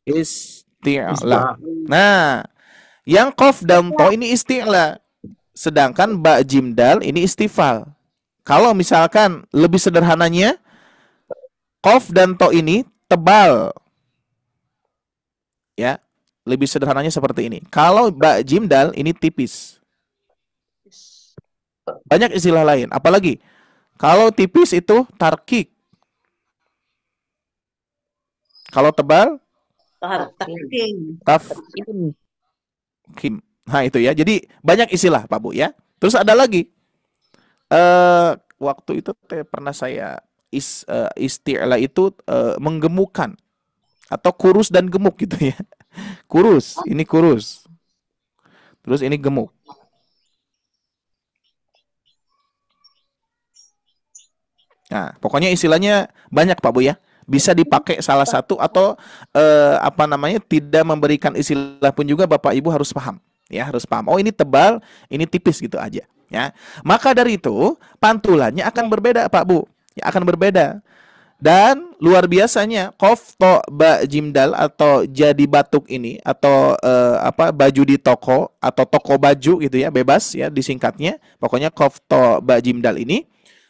Isti'la. Nah, yang qaf dan to ini isti'la. Sedangkan ba jim dal ini istifal. Kalau misalkan lebih sederhananya, qaf dan to ini tebal. Ya, lebih sederhananya seperti ini. Kalau ba jim dal ini tipis. Banyak istilah lain. Apalagi kalau tipis itu tarkik. Kalau tebal tafkim. Nah, itu ya. Jadi banyak istilah Pak Bu ya. Terus ada lagi. Waktu itu pernah saya isti'la itu menggemukkan atau kurus dan gemuk gitu ya. Kurus, ini kurus. Terus ini gemuk. Nah, pokoknya istilahnya banyak Pak Bu ya. Bisa dipakai salah satu atau tidak memberikan istilah pun juga Bapak Ibu harus paham. Ya, harus paham. Oh, ini tebal, ini tipis gitu aja. Ya, maka dari itu pantulannya akan berbeda Pak Bu. Ya, akan berbeda. Dan luar biasanya qaf to ba jim dal atau jadi batuk ini atau baju di toko atau toko baju gitu ya, bebas ya disingkatnya. Pokoknya qaf to ba jim dal ini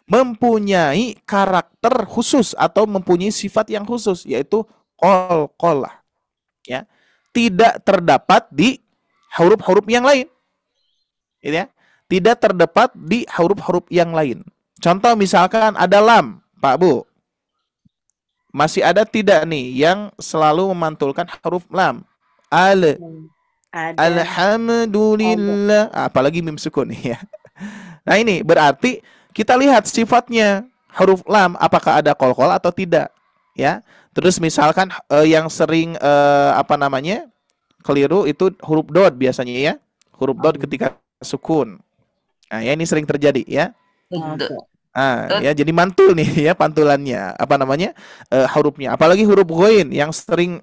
mempunyai karakter khusus atau mempunyai sifat yang khusus, yaitu qalqalah. Ya. Tidak terdapat di huruf-huruf yang lain. Gitu ya. Tidak terdapat di huruf-huruf yang lain. Contoh misalkan ada lam, Pak Bu. Masih ada tidak nih yang selalu memantulkan huruf lam? Alhamdulillah. Apalagi mim sukun ya. Nah, ini berarti kita lihat sifatnya huruf lam apakah ada qalqalah atau tidak, ya. Terus misalkan yang sering keliru itu huruf dod biasanya ya. Huruf dod ketika sukun. Nah, ya ini sering terjadi ya. Ya jadi mantul nih ya pantulannya hurufnya. Apalagi huruf ghain yang sering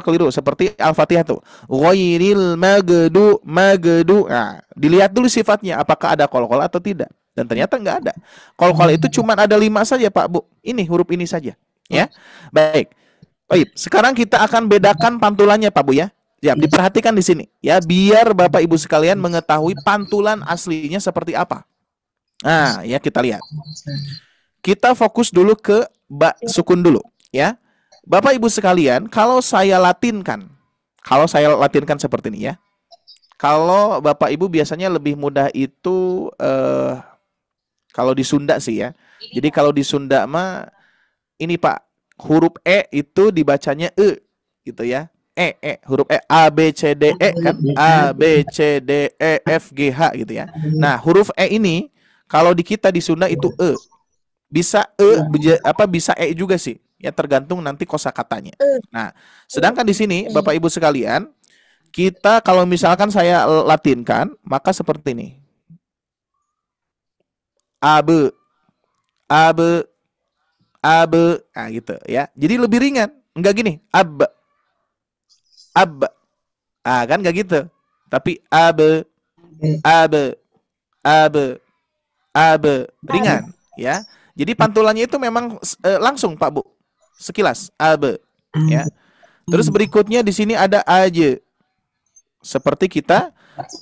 keliru seperti Al-Fatihah tuh. Ghairil magdu. Nah, dilihat dulu sifatnya apakah ada qalqalah atau tidak. Dan ternyata nggak ada. Qalqalah itu cuma ada 5 saja Pak Bu. Ini huruf ini saja. Ya, baik. Baik. Sekarang kita akan bedakan pantulannya Pak Bu ya. Ya, diperhatikan di sini. Ya, biar Bapak Ibu sekalian mengetahui pantulan aslinya seperti apa. Nah, ya kita lihat. Kita fokus dulu ke ba sukun dulu. Ya, Bapak Ibu sekalian, kalau saya latinkan seperti ini ya. Kalau Bapak Ibu biasanya lebih mudah itu kalau di Sunda sih ya. Jadi kalau di Sunda mah ini Pak, huruf E itu dibacanya E gitu ya. Huruf E, A B C D E kan, A B C D E F G H gitu ya. Nah, huruf E ini kalau di kita di Sunda itu E. Bisa bisa E juga sih. Ya tergantung nanti kosakatanya. Nah, sedangkan di sini Bapak Ibu sekalian, kita kalau misalkan saya latinkan, maka seperti ini. Abe, nah gitu ya. Jadi lebih ringan, enggak gini, ab, kan enggak gitu. Tapi abe, ringan ya. Jadi pantulannya itu memang langsung Pak Bu, sekilas abe, ya. Terus berikutnya di sini ada aja, seperti kita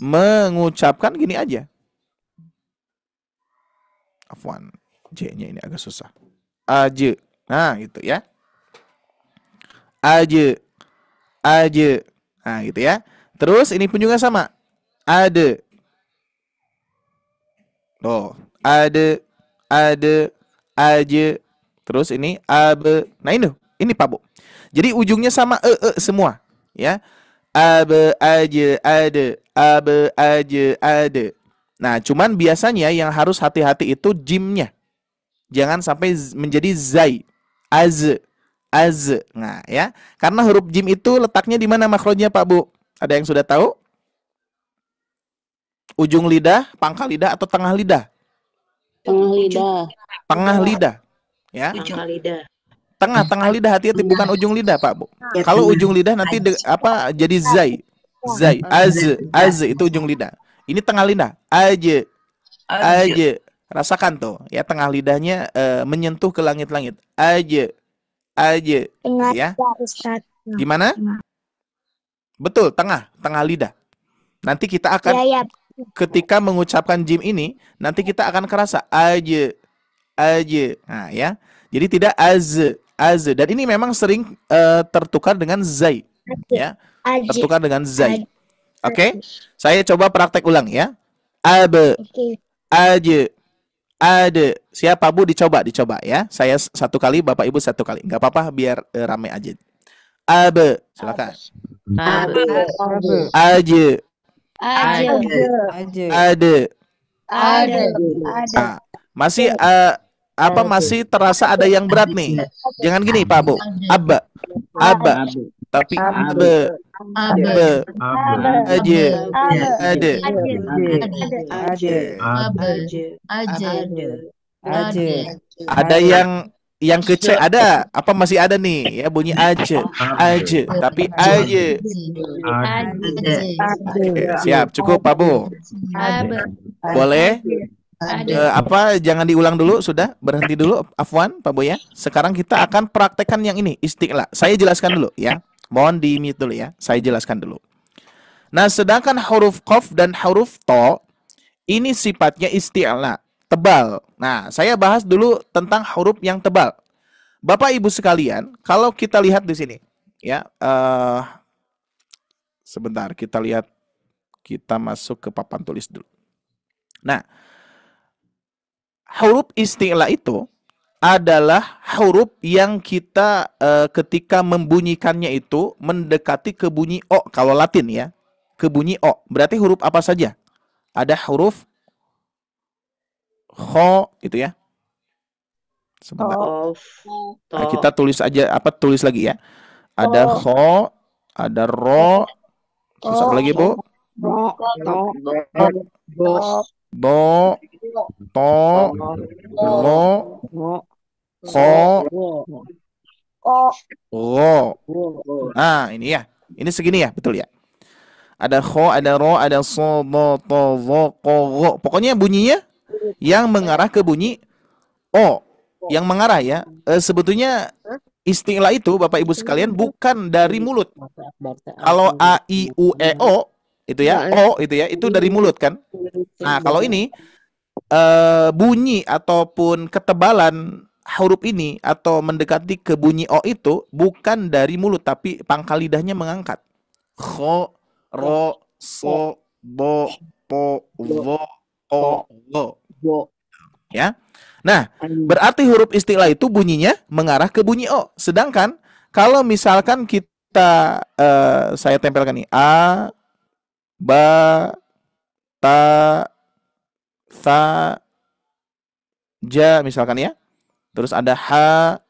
mengucapkan gini aja. Afwan, J-nya ini agak susah. Aja. Nah, gitu ya. Aja. Nah, gitu ya. Terus ini pun juga sama. Ada. Oh, ada, aja. Terus ini abe. Nah, ini Pak Bu. Jadi ujungnya sama semua, ya. Abe aja ada, abe aja ada. Nah, cuman biasanya yang harus hati-hati itu jimnya. Jangan sampai menjadi zai. Az. Nah, ya. Karena huruf jim itu letaknya di mana makhrajnya, Pak Bu? Ada yang sudah tahu? Ujung lidah, pangkal lidah atau tengah lidah? Tengah lidah. Tengah lidah. Ya. Tengah lidah. Tengah lidah, hati-hati, bukan ujung lidah, Pak, Bu. Kalau ujung lidah nanti jadi zai. Az itu ujung lidah. Ini tengah lidah. Aja. Rasakan tuh, ya, tengah lidahnya menyentuh ke langit-langit. Aja. Ya. Gimana? Betul, tengah lidah. Nanti kita akan ketika mengucapkan jim ini, nanti kita akan kerasa aja. Nah, ya. Jadi tidak az. Dan ini memang sering tertukar dengan zai, ya. Tertukar dengan zai. Oke? Saya coba praktek ulang, ya. Aja. Ada. Siapa, Bu? Dicoba ya. Saya satu kali, Bapak Ibu satu kali. Enggak apa-apa, biar rame aja. Silakan. Aja. Ada. Nah, masih masih terasa ada yang berat nih. Jangan gini, Pak, Bu. Abba. Tapi aja. Ada yang kece, ada. Apa masih ada nih? Ya, bunyi aja. Tapi aja. Siap, cukup, Pak, Bu. Boleh? Jangan diulang dulu, sudah berhenti dulu, afwan, Pak, Bu, ya. Sekarang kita akan praktekkan yang ini, isti'la. Saya jelaskan dulu, ya. Mohon di-mute dulu, ya. Saya jelaskan dulu. Nah, sedangkan huruf qaf dan huruf to ini sifatnya isti'la, tebal. Nah, saya bahas dulu tentang huruf yang tebal. Bapak Ibu sekalian, kalau kita lihat di sini, ya, sebentar, kita lihat, kita masuk ke papan tulis dulu. Nah, huruf isti'la itu adalah huruf yang kita ketika membunyikannya itu mendekati ke bunyi o, kalau Latin, ya, ke bunyi o. Berarti huruf apa saja? Ada huruf kho, itu, ya. Sebentar. Nah, kita tulis aja, tulis lagi, ya. Ada kho, ada ro, terus apa lagi, Bu? Bo, to, lo, ko. Nah, ini, ya. Ini segini, ya, betul, ya. Ada kho, ada ro, ada so, bo, to, vo, ko, ro. Pokoknya bunyinya yang mengarah ke bunyi o, yang mengarah, ya. Sebetulnya istilah itu, Bapak Ibu sekalian, bukan dari mulut. Kalau a, i, u, e, o itu, ya, o itu, ya, itu dari mulut, kan. Nah, kalau ini bunyi ataupun ketebalan huruf ini atau mendekati ke bunyi o itu bukan dari mulut, tapi pangkal lidahnya mengangkat. Kho, ro, so, bo, po, vo, o, go. Ya. Nah, berarti huruf istilah itu bunyinya mengarah ke bunyi o. Sedangkan kalau misalkan kita saya tempelkan nih a, ba, ta, sa, ja, misalkan, ya. Terus ada ha.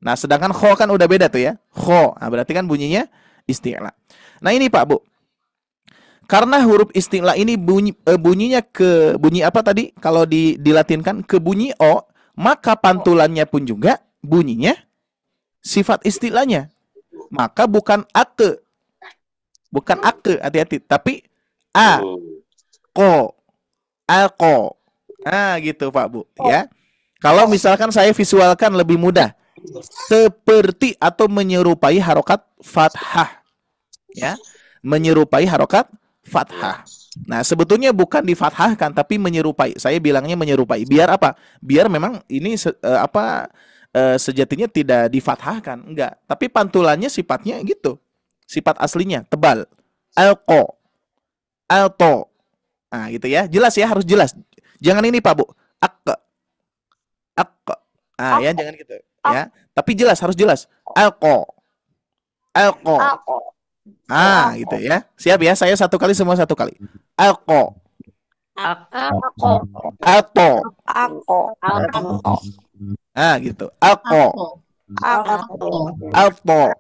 Nah, sedangkan kho kan udah beda tuh, ya. Kho. Nah, berarti kan bunyinya isti'la. Nah, ini, Pak, Bu. Karena huruf isti'la ini bunyinya ke bunyi apa tadi? Kalau dilatinkan ke bunyi o, maka pantulannya pun juga bunyinya sifat isti'lanya. Maka bukan ake. Bukan ake, hati-hati, tapi a, ko, alko. Nah, gitu, Pak, Bu, ya. Kalau misalkan saya visualkan lebih mudah, seperti atau menyerupai harokat fathah, ya, menyerupai harokat fathah. Nah, sebetulnya bukan difathahkan, tapi menyerupai. Saya bilangnya menyerupai. Biar apa? Biar memang ini sejatinya tidak difathahkan, enggak. Tapi pantulannya sifatnya gitu. Sifat aslinya tebal. Alko, alto. Nah, gitu, ya. Jelas, ya, harus jelas. Jangan ini, Pak, Bu. Ak. Ah, ya, jangan gitu, ya. Tapi jelas, harus jelas. Alko. Ah, gitu, ya. Siap, ya. Saya satu kali, semua satu kali. Alko. Alto. Ah, gitu. Alko. Alto.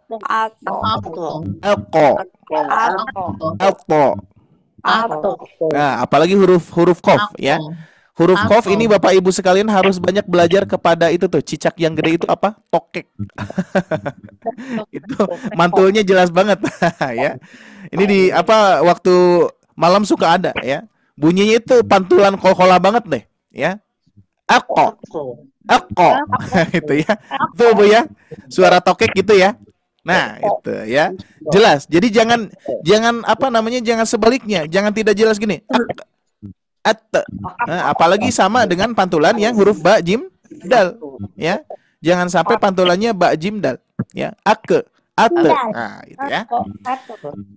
Alto. Nah, apalagi huruf kof, ya. Huruf kof Ako. ini Bapak Ibu sekalian harus banyak belajar kepada itu tuh, cicak yang gede itu apa? Tokek. Itu mantulnya jelas banget ya. Ini di apa waktu malam suka ada ya. Bunyinya itu pantulan kol-kola banget deh ya. Ako, ako. Itu ya. Itu Bu ya. Suara tokek gitu ya. Nah, itu ya. Jelas. Jadi jangan apa namanya? Jangan sebaliknya. Jangan tidak jelas gini. At. Nah, apalagi sama dengan pantulan yang huruf ba, jim, dal, ya. Jangan sampai pantulannya ba, jim, dal, ya. Ake, ate. Nah, itu ya.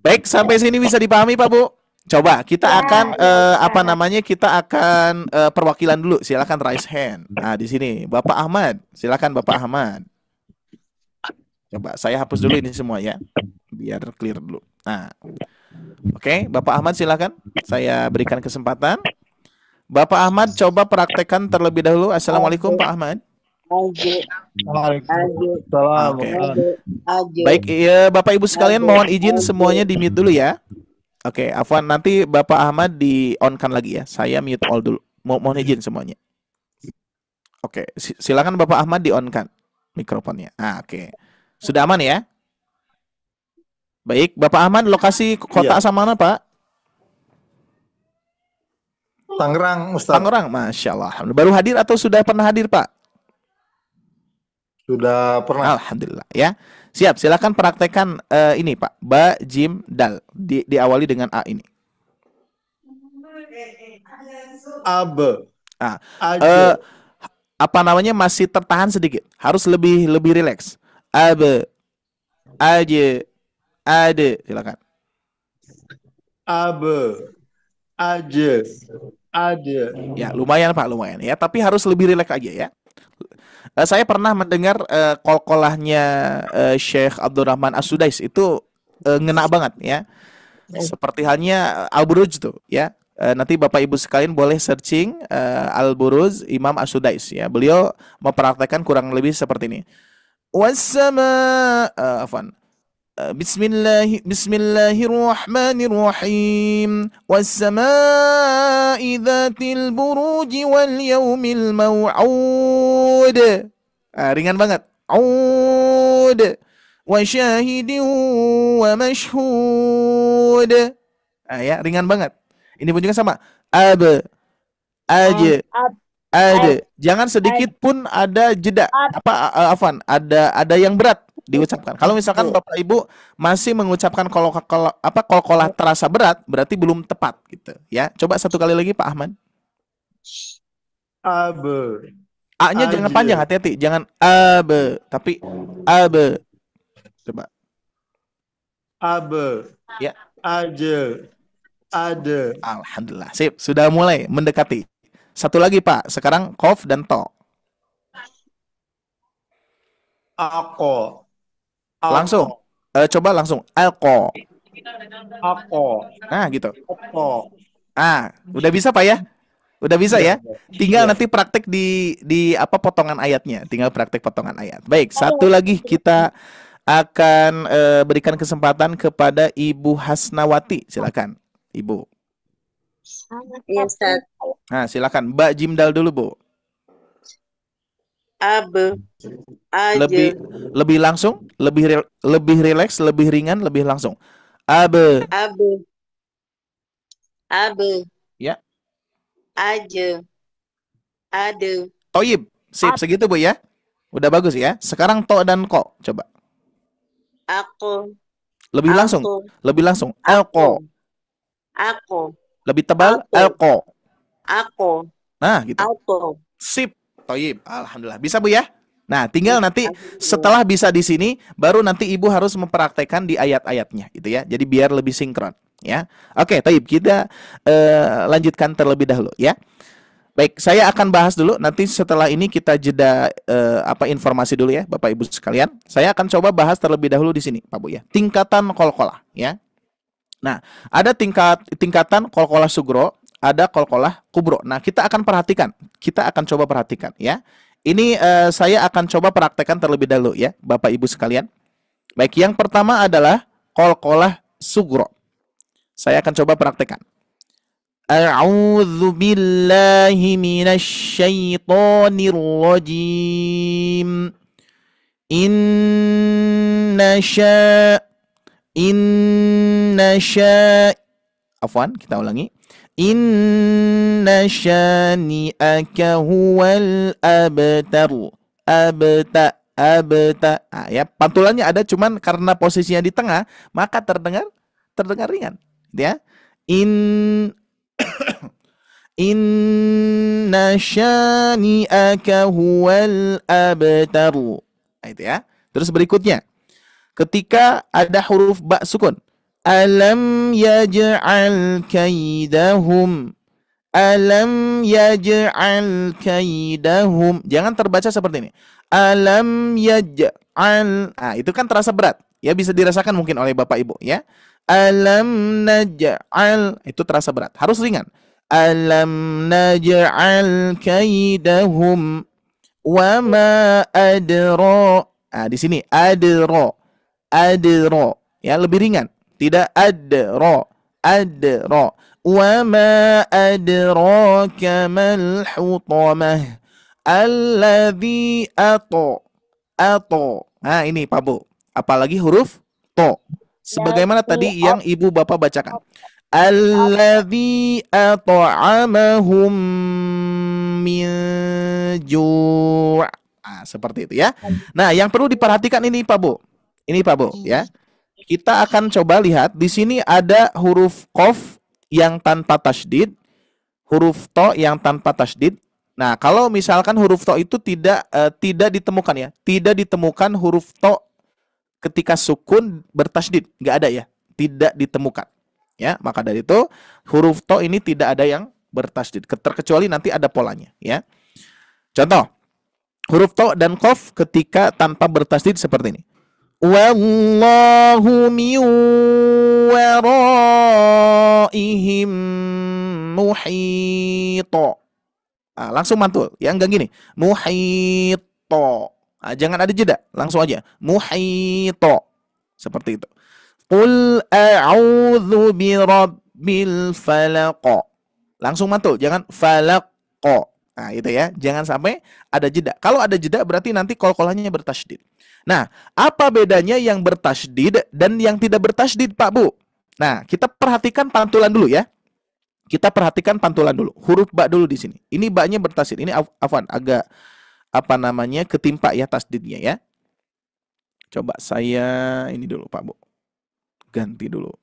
Baik, sampai sini bisa dipahami Pak Bu? Coba kita akan apa namanya? Kita akan perwakilan dulu. Silakan raise hand. Nah, di sini Bapak Ahmad. Silakan Bapak Ahmad. Coba saya hapus dulu ini semua ya. Biar clear dulu. Nah. Oke, Bapak Ahmad silakan. Saya berikan kesempatan. Bapak Ahmad coba praktekkan terlebih dahulu. Assalamualaikum Pak Ahmad. Oke. Baik, ya, Bapak Ibu sekalian mohon izin semuanya di mute dulu ya. Oke, afwan nanti Bapak Ahmad di on-kan lagi ya. Saya mute all dulu. Mohon izin semuanya. Oke, silakan Bapak Ahmad di on-kan mikrofonnya. Oke. Sudah aman ya? Baik, Bapak Ahmad lokasi kota asal mana Pak? Tangerang, Ustaz. Tangerang, Masya Allah. Baru hadir atau sudah pernah hadir Pak? Sudah pernah. Alhamdulillah ya. Siap, silakan praktekkan ini Pak. Ba, jim, dal. Diawali dengan A ini. Abe. Apa namanya masih tertahan sedikit. Harus lebih rileks. Abe, aje, ade. Silakan. Abe, aje, ade. Ya, lumayan Pak, lumayan ya. Tapi harus lebih rileks aja ya. Saya pernah mendengar kol-kolahnya Syekh Abdurrahman As-Sudais itu ngena banget ya. Seperti halnya Al-Buruj tuh ya. Nanti Bapak Ibu sekalian boleh searching Al-Buruj Imam As-Sudais ya. Beliau mempraktekkan kurang lebih seperti ini. Wassama Bismillahirrahmanirrahim. Wassama'i dzatil buruji wal yaumil mau'ud. Ringan banget. Aud. Wa syahidin wa mashhud. Ya, ringan banget. Ini pun juga sama. Ab, aja, ada. Jangan sedikit pun ada jeda. Ada yang berat diucapkan. Kalau misalkan Bapak Ibu masih mengucapkan kol-kolah terasa berat, berarti belum tepat gitu ya. Coba satu kali lagi Pak Ahmad. Abe. A-nya jangan panjang, hati-hati. Jangan abe, tapi abe. Coba. Abe. Ya. Aje. Ade. Alhamdulillah. Sip, sudah mulai mendekati. Satu lagi Pak, sekarang kof dan to. Ako. Langsung. Coba langsung. Alko. Ako. Nah, gitu. Ako. Udah bisa Pak ya? Udah bisa ya? Tinggal nanti praktek di apa potongan ayatnya. Tinggal praktek potongan ayat. Baik, satu lagi kita akan berikan kesempatan kepada Ibu Hasnawati. Silakan, Ibu. Iya, Ustaz. Nah, silakan. Mbak Jimdal dulu, Bu. Abe. Lebih langsung, lebih rileks, lebih ringan, lebih langsung. Abe. Ya. Aje. Ade. Toyib. Sip, segitu Bu ya. Udah bagus ya. Sekarang to dan ko. Coba. Aku. Lebih langsung. Lebih langsung. Elko. Aku. Lebih tebal. Elko. Aku. Nah, gitu. Aku. Sip. Toyib. Alhamdulillah. Bisa Bu ya? Nah, tinggal nanti setelah bisa di sini, baru nanti Ibu harus mempraktekkan di ayat-ayatnya, gitu ya. Jadi biar lebih sinkron, ya. Oke, Toyib, kita lanjutkan terlebih dahulu, ya. Baik, saya akan bahas dulu. Nanti setelah ini kita jeda informasi dulu ya, Bapak Ibu sekalian. Saya akan coba bahas terlebih dahulu di sini, Pak Bu ya. Tingkatan qalqalah, ya. Nah, ada tingkatan qalqalah sugro, ada qalqalah kubro. Nah, kita akan coba perhatikan, ya. Ini saya akan coba praktekkan terlebih dahulu ya, Bapak Ibu sekalian. Baik, yang pertama adalah qalqalah sugro. Saya akan coba praktekkan. A'udzu billahi minasyaitonir rajim. Inna afwan, kita ulangi. Inna syani'aka huwal abtar. Abta. Nah, ya, pantulannya ada, cuman karena posisinya di tengah, maka terdengar ringan, ya. Inna syani'aka huwal abtar. Nah, itu ya. Terus berikutnya, ketika ada huruf ba sukun, alam yaj'al kaidahum. Alam yaj'al kaidahum. Jangan terbaca seperti ini. Alam yaj'al. Nah, itu kan terasa berat. Ya, bisa dirasakan mungkin oleh Bapak Ibu, ya. Alam naj'al. Itu terasa berat. Harus ringan. Alam naj'al kaidahum. Wa ma adra. Nah, di sini adra. Adra. Ya, lebih ringan. Tidak adra. Adra. Wa ma adraka mal hutamah. Alladzi ato. Nah, ini Pak Bu. Apalagi huruf to. Sebagaimana tadi yang Ibu Bapak bacakan. Alladzi at'amahum min ju'. Nah, seperti itu ya. Nah, yang perlu diperhatikan ini Pak Bu. Ini Pak Bu, ya. Kita akan coba lihat di sini ada huruf qaf yang tanpa tasydid, huruf to yang tanpa tasydid. Nah, kalau misalkan huruf to itu tidak ditemukan, ya. Tidak ditemukan huruf to ketika sukun bertasydid, nggak ada, ya. Tidak ditemukan. Ya, maka dari itu huruf to ini tidak ada yang bertasydid, terkecuali nanti ada polanya, ya. Contoh, huruf to dan qaf ketika tanpa bertasydid seperti ini. Wallahu min waraihim muhito. Nah, langsung mantul, ya, enggak gini. Muhito. Nah, jangan ada jeda, langsung aja. Muhito. Seperti itu. Qul a'udzu birabbil falaq. Langsung mantul, jangan falaq. Nah, itu ya, jangan sampai ada jeda. Kalau ada jeda berarti nanti qalqalahnya bertasydid. Nah, apa bedanya yang bertasydid dan yang tidak bertasydid, Pak Bu? Nah, kita perhatikan pantulan dulu, ya. Kita perhatikan pantulan dulu. Huruf ba dulu di sini. Ini ba-nya bertasydid. Ini afwan, agak ketimpa ya tasdidnya, ya. Coba saya ini dulu, Pak Bu. Ganti dulu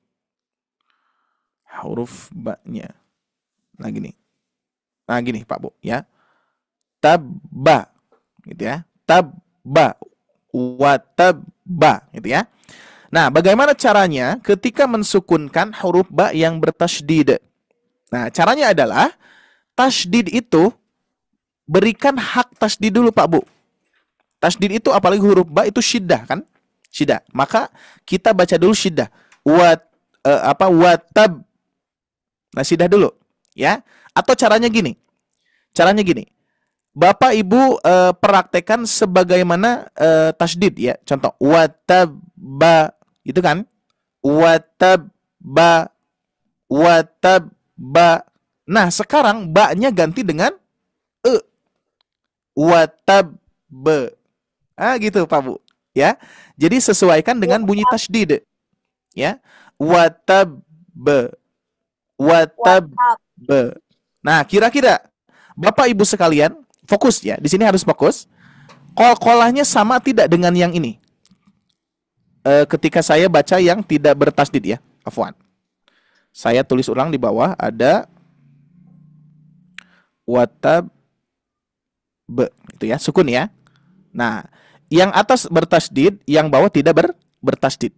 huruf ba-nya. Nah, gini. Nah, gini, Pak Bu, ya. Tabba. Gitu ya. Tabba. Watabba, gitu ya. Nah, bagaimana caranya ketika mensukunkan huruf ba yang bertasydid? Nah, caranya adalah tasydid itu berikan hak tasydid dulu, Pak Bu. Tasydid itu apalagi huruf ba itu syiddah, kan? Syiddah. Maka kita baca dulu syiddah. Watab. Nah, syiddah dulu, ya. Atau caranya gini. Caranya gini. Bapak Ibu praktekkan sebagaimana tasydid, ya. Contoh watabba, itu kan? Watabba. Nah, sekarang ba-nya ganti dengan e. Watabba. Ah, gitu Pak Bu, ya. Jadi sesuaikan dengan bunyi tasydid, ya. Watabba. Nah, kira-kira Bapak Ibu sekalian fokus, ya. Di sini harus fokus. Qalqalahnya sama tidak dengan yang ini? Ketika saya baca yang tidak bertasydid, ya. Afwan. Saya tulis ulang di bawah ada watab itu, ya, sukun, ya. Nah, yang atas bertasydid, yang bawah tidak bertasydid.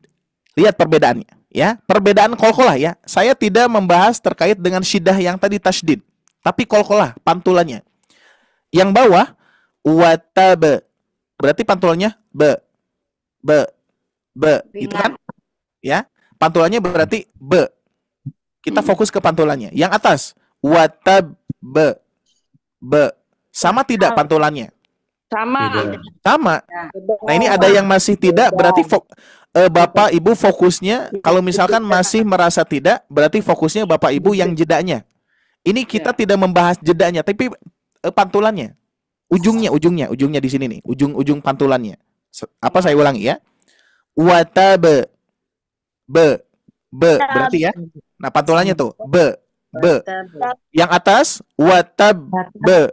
Lihat perbedaannya, ya. Perbedaan qalqalah, ya. Saya tidak membahas terkait dengan syiddah yang tadi tasydid, tapi qalqalah pantulannya. Yang bawah watab, berarti pantulannya be, gitu kan? Ya, pantulannya berarti be. Kita fokus ke pantulannya. Yang atas watab be. Sama tidak pantulannya? Sama. Nah, ini ada yang masih tidak, berarti Bapak Ibu fokusnya, kalau misalkan masih merasa tidak, berarti fokusnya Bapak Ibu yang jedanya. Ini kita tidak membahas jedanya, tapi pantulannya, ujungnya di sini nih, ujung pantulannya. Apa saya ulangi ya? Watabe, be, berarti ya. Nah pantulannya tuh be. Yang atas watab, be.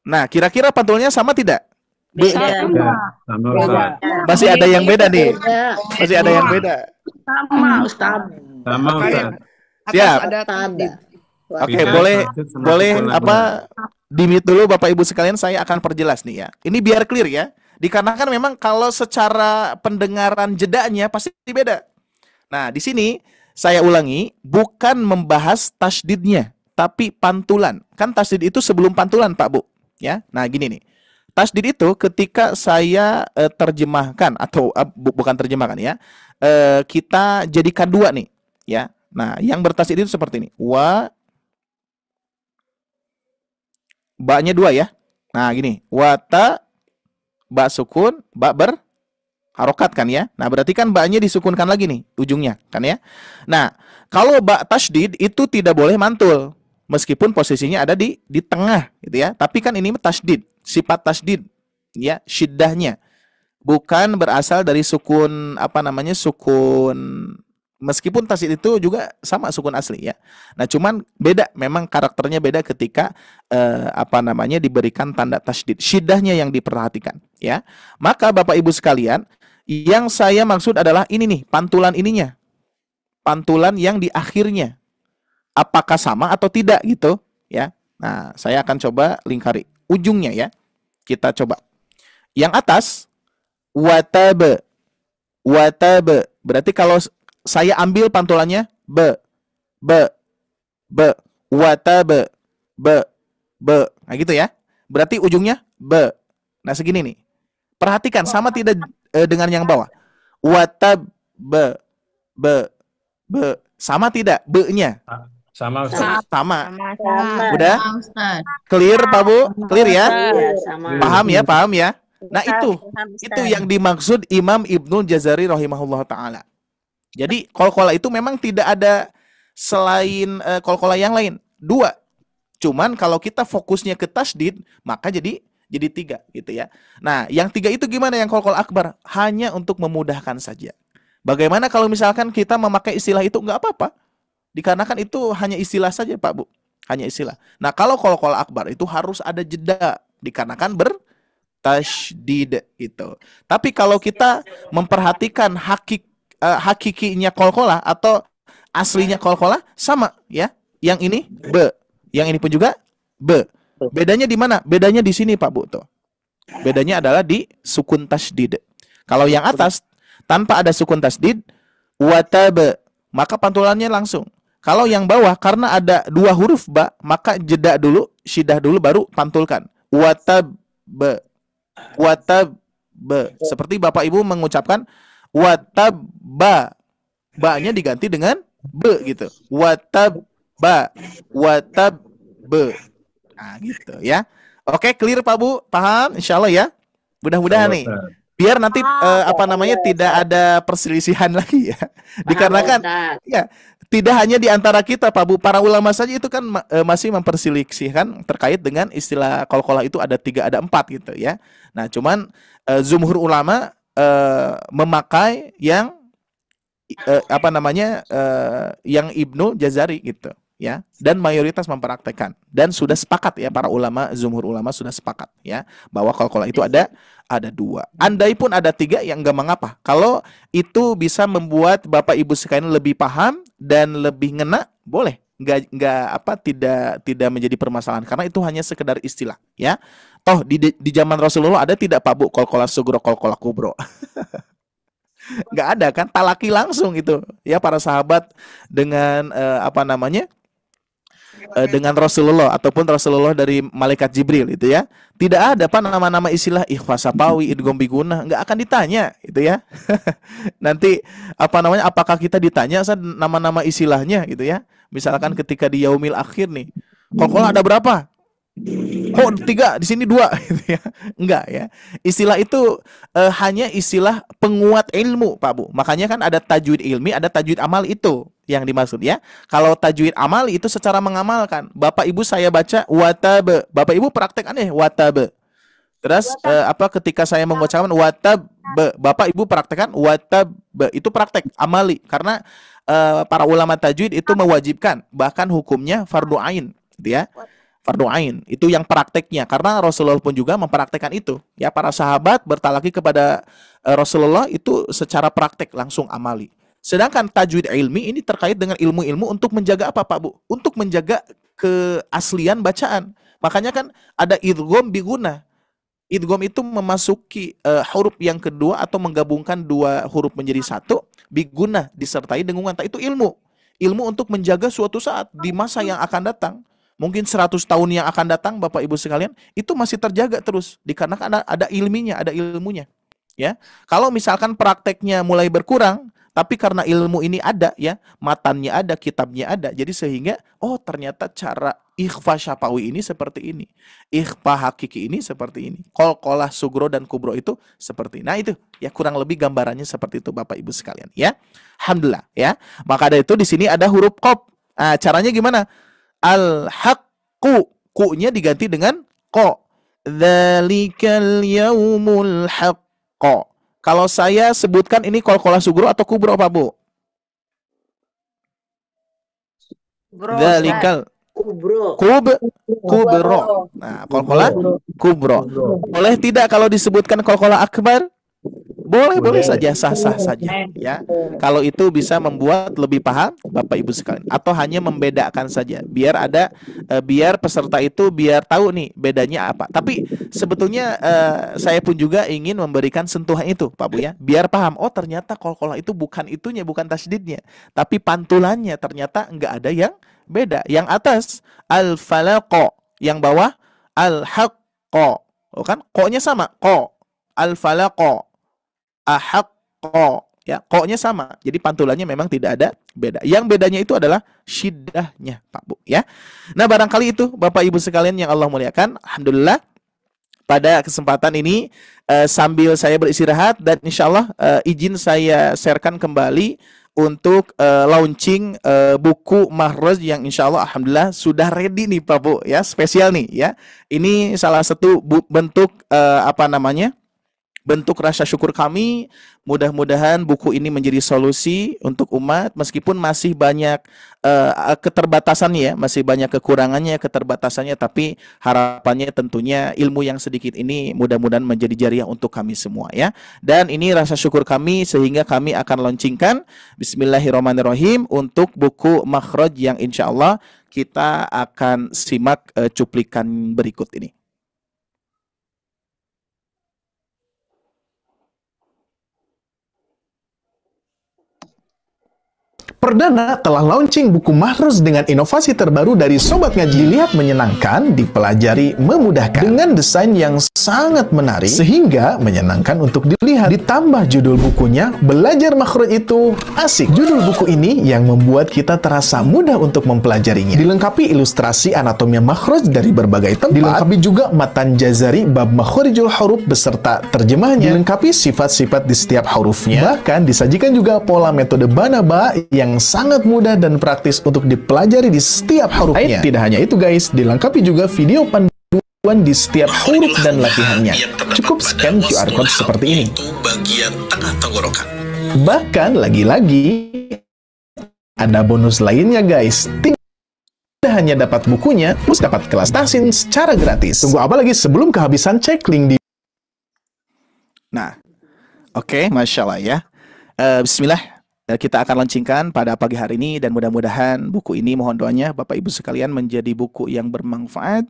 Nah kira-kira pantulnya sama tidak? Beda. Sama Ustaz. Masih ada yang beda nih. Masih ada yang beda. Sama Ustaz. Sama Ustaz. Siap. Ada tanda. Oke, Tidak boleh masjid sama boleh sekolah apa di-mute dulu Bapak Ibu sekalian, saya akan perjelas nih ya. Ini biar clear ya. Dikarenakan memang kalau secara pendengaran jedanya pasti beda. Nah, di sini saya ulangi, bukan membahas tasdidnya, tapi pantulan. Kan tasdid itu sebelum pantulan, Pak Bu, ya. Nah, gini nih. Tasdid itu ketika saya terjemahkan atau bukan terjemahkan ya. Kita jadikan dua nih, ya. Nah, yang bertasdid itu seperti ini. Ba-nya dua ya. Nah, gini. Wata, ba sukun, ba berharokat kan ya. Nah, berarti kan ba-nya disukunkan lagi nih ujungnya kan ya. Nah, kalau ba tasdid itu tidak boleh mantul. Meskipun posisinya ada di tengah gitu ya. Tapi kan ini tasdid, sifat tasdid ya, syiddahnya. Bukan berasal dari sukun sukun, meskipun tasdid itu juga sama sukun asli ya. Nah, cuman beda, memang karakternya beda ketika diberikan tanda tasdid. Syiddahnya yang diperhatikan ya. Maka Bapak Ibu sekalian, yang saya maksud adalah ini nih, pantulan ininya. Pantulan yang di akhirnya. Apakah sama atau tidak gitu ya. Nah, saya akan coba lingkari ujungnya ya. Kita coba. Yang atas watabe. Watabe. Berarti kalau saya ambil pantulannya be. Watabe. Be. Nah gitu ya. Berarti ujungnya be. Nah segini nih. Perhatikan sama tidak dengan yang bawah. Watabe. Be. Sama tidak be-nya? Sama Ustaz. Sama. Sama. Udah? Ustaz. Clear Pak Bu? Clear ya? Iya, sama. Paham ya? Paham ya? Nah itu Paham, Ustaz. itu yang dimaksud Imam Ibnul Jazari rahimahullah ta'ala. Jadi qalqalah itu memang tidak ada selain qalqalah yang lain. Dua. Cuman kalau kita fokusnya ke tasdid, maka jadi tiga gitu ya. Nah, yang tiga itu gimana yang qalqalah akbar? Hanya untuk memudahkan saja. Bagaimana kalau misalkan kita memakai istilah itu? Nggak apa-apa. Dikarenakan itu hanya istilah saja Pak Bu. Hanya istilah. Nah, kalau qalqalah akbar itu harus ada jeda. Dikarenakan bertasydid itu. Tapi kalau kita memperhatikan hakikinya qalqalah atau aslinya qalqalah sama ya. Yang ini be, yang ini pun juga be. Bedanya di mana? Bedanya di sini Pak Bu tuh. Bedanya adalah di sukun tasydid. Kalau yang atas tanpa ada sukun tasydid, watabe, maka pantulannya langsung. Kalau yang bawah karena ada dua huruf ba, maka jeda dulu, syiddah dulu baru pantulkan. Watabe. Watabe. Seperti Bapak Ibu mengucapkan watabba. Ba-nya diganti dengan be gitu. Watabba. Watabbe. Nah, gitu ya. Oke, clear Pak Bu? Paham? Insyaallah ya. Mudah-mudahan nih. Biar nanti tidak ada perselisihan lagi ya. Dikarenakan ya tidak hanya di antara kita Pak Bu, para ulama saja itu kan masih memperselisihkan terkait dengan istilah qalqalah itu ada 3 ada 4 gitu ya. Nah, cuman jumhur ulama memakai yang yang Ibnu Jazari gitu ya, dan mayoritas mempraktekkan dan sudah sepakat ya, para ulama, jumhur ulama sudah sepakat ya bahwa qalqalah itu ada 2. Andai pun ada 3 yang enggak mengapa. Kalau itu bisa membuat Bapak Ibu sekalian lebih paham dan lebih ngena, boleh. Tidak menjadi permasalahan karena itu hanya sekedar istilah ya. Toh di zaman Rasulullah ada tidak Pak Bu qalqalah sugro, qalqalah kubro? Enggak ada kan, talaki langsung itu ya para sahabat dengan dengan Rasulullah ataupun Rasulullah dari malaikat Jibril itu ya. Tidak ada nama-nama istilah ikhfa sapawi, idgham biguna, enggak akan ditanya itu ya. Nanti apakah kita ditanya nama-nama istilahnya gitu ya. Misalkan ketika di yaumil akhir nih, qalqalah ada berapa? Oh 3, di sini 2 gitu ya. Enggak ya. Istilah itu hanya istilah penguat ilmu Pak Bu. Makanya kan ada tajwid ilmi, ada tajwid amal itu. yang dimaksud ya. Kalau tajwid amali itu secara mengamalkan. Bapak Ibu saya baca watab. Bapak Ibu praktek aneh watab. Terus ketika saya mengucapkan watab, Bapak Ibu praktekkan watab, itu praktek amali karena para ulama tajwid itu mewajibkan, bahkan hukumnya fardu ain, gitu ya. Fardu ain itu yang prakteknya karena Rasulullah pun juga mempraktekkan itu. Ya, para sahabat bertalaki kepada Rasulullah itu secara praktek langsung amali. Sedangkan tajwid ilmi ini terkait dengan ilmu-ilmu untuk menjaga apa Pak Bu? Untuk menjaga keaslian bacaan. Makanya kan ada idgham bi gunah. Idgham itu memasuki huruf yang kedua atau menggabungkan dua huruf menjadi satu bi gunah disertai dengungan. Itu ilmu. Ilmu untuk menjaga suatu saat di masa yang akan datang. Mungkin 100 tahun yang akan datang Bapak Ibu sekalian, itu masih terjaga terus dikarenakan ada ilminya, ada ilmunya. Ya. Kalau misalkan prakteknya mulai berkurang, tapi karena ilmu ini ada ya, matannya ada, kitabnya ada, jadi sehingga ternyata cara ikhfa syafawi ini seperti ini, ikhfa hakiki ini seperti ini, qalqalah sugro dan kubro itu seperti ini. Nah itu ya kurang lebih gambarannya seperti itu Bapak Ibu sekalian ya. Alhamdulillah ya. Maka dari itu di sini ada huruf qaf. Caranya gimana? Al-haqqu, ku-nya diganti dengan qa. Dzalikal yaumul haqq. Kalau saya sebutkan ini qalqalah sugro atau kubro Pak Bu? Dzalikal kubro. Nah, qalqalah kubro. Boleh tidak kalau disebutkan qalqalah akbar? Boleh saja, sah-sah saja ya. Kalau itu bisa membuat lebih paham Bapak Ibu sekalian, atau hanya membedakan saja biar peserta itu biar tahu nih bedanya apa. Tapi sebetulnya saya pun juga ingin memberikan sentuhan itu Pak Bu ya, biar paham ternyata qalqalah itu bukan itunya, bukan tasydidnya, tapi pantulannya ternyata enggak ada yang beda. Yang atas al-falaq, yang bawah al-haqq. Kan ko-nya sama, ko. Al-falaq. Ahaqqa, ya, ko-nya sama. Jadi pantulannya memang tidak ada beda. Yang bedanya itu adalah syiddahnya, Pak Bu, ya. Nah, barangkali itu Bapak Ibu sekalian yang Allah muliakan. Alhamdulillah pada kesempatan ini sambil saya beristirahat dan insya Allah izin saya sharekan kembali untuk launching buku Makhraj yang insya Allah alhamdulillah sudah ready nih Pak Bu ya, spesial nih ya. Ini salah satu bentuk bentuk rasa syukur kami. Mudah-mudahan buku ini menjadi solusi untuk umat meskipun masih banyak keterbatasannya ya, masih banyak kekurangannya, keterbatasannya, tapi harapannya tentunya ilmu yang sedikit ini mudah-mudahan menjadi jariah untuk kami semua ya. Dan ini rasa syukur kami sehingga kami akan launchingkan bismillahirrahmanirrahim untuk buku Makhraj yang insya Allah kita akan simak cuplikan berikut ini. Perdana telah launching buku Makhraj dengan inovasi terbaru dari Sobat Ngaji. Dilihat menyenangkan, dipelajari memudahkan. Dengan desain yang sangat menarik, sehingga menyenangkan untuk dilihat. Ditambah judul bukunya, Belajar Makhraj itu Asik. Judul buku ini yang membuat kita terasa mudah untuk mempelajarinya. Dilengkapi ilustrasi anatomi makhraj dari berbagai tempat. Dilengkapi juga matan jazari bab makhrijul huruf beserta terjemahnya. Dilengkapi sifat-sifat di setiap hurufnya. Bahkan disajikan juga pola metode banaba yang sangat mudah dan praktis untuk dipelajari di setiap hurufnya. Tidak hanya itu guys, dilengkapi juga video panduan di setiap huruf dan latihannya. Cukup scan QR code seperti ini. Bagian tengah tenggorokan. Bahkan lagi-lagi ada bonus lainnya guys. Tidak hanya dapat bukunya, terus dapat kelas tahsin secara gratis. Tunggu apa lagi? Sebelum kehabisan, cek link di... Nah, oke, Masya Allah ya. Bismillah. Kita akan launchingkan pada pagi hari ini dan mudah-mudahan buku ini mohon doanya Bapak Ibu sekalian menjadi buku yang bermanfaat,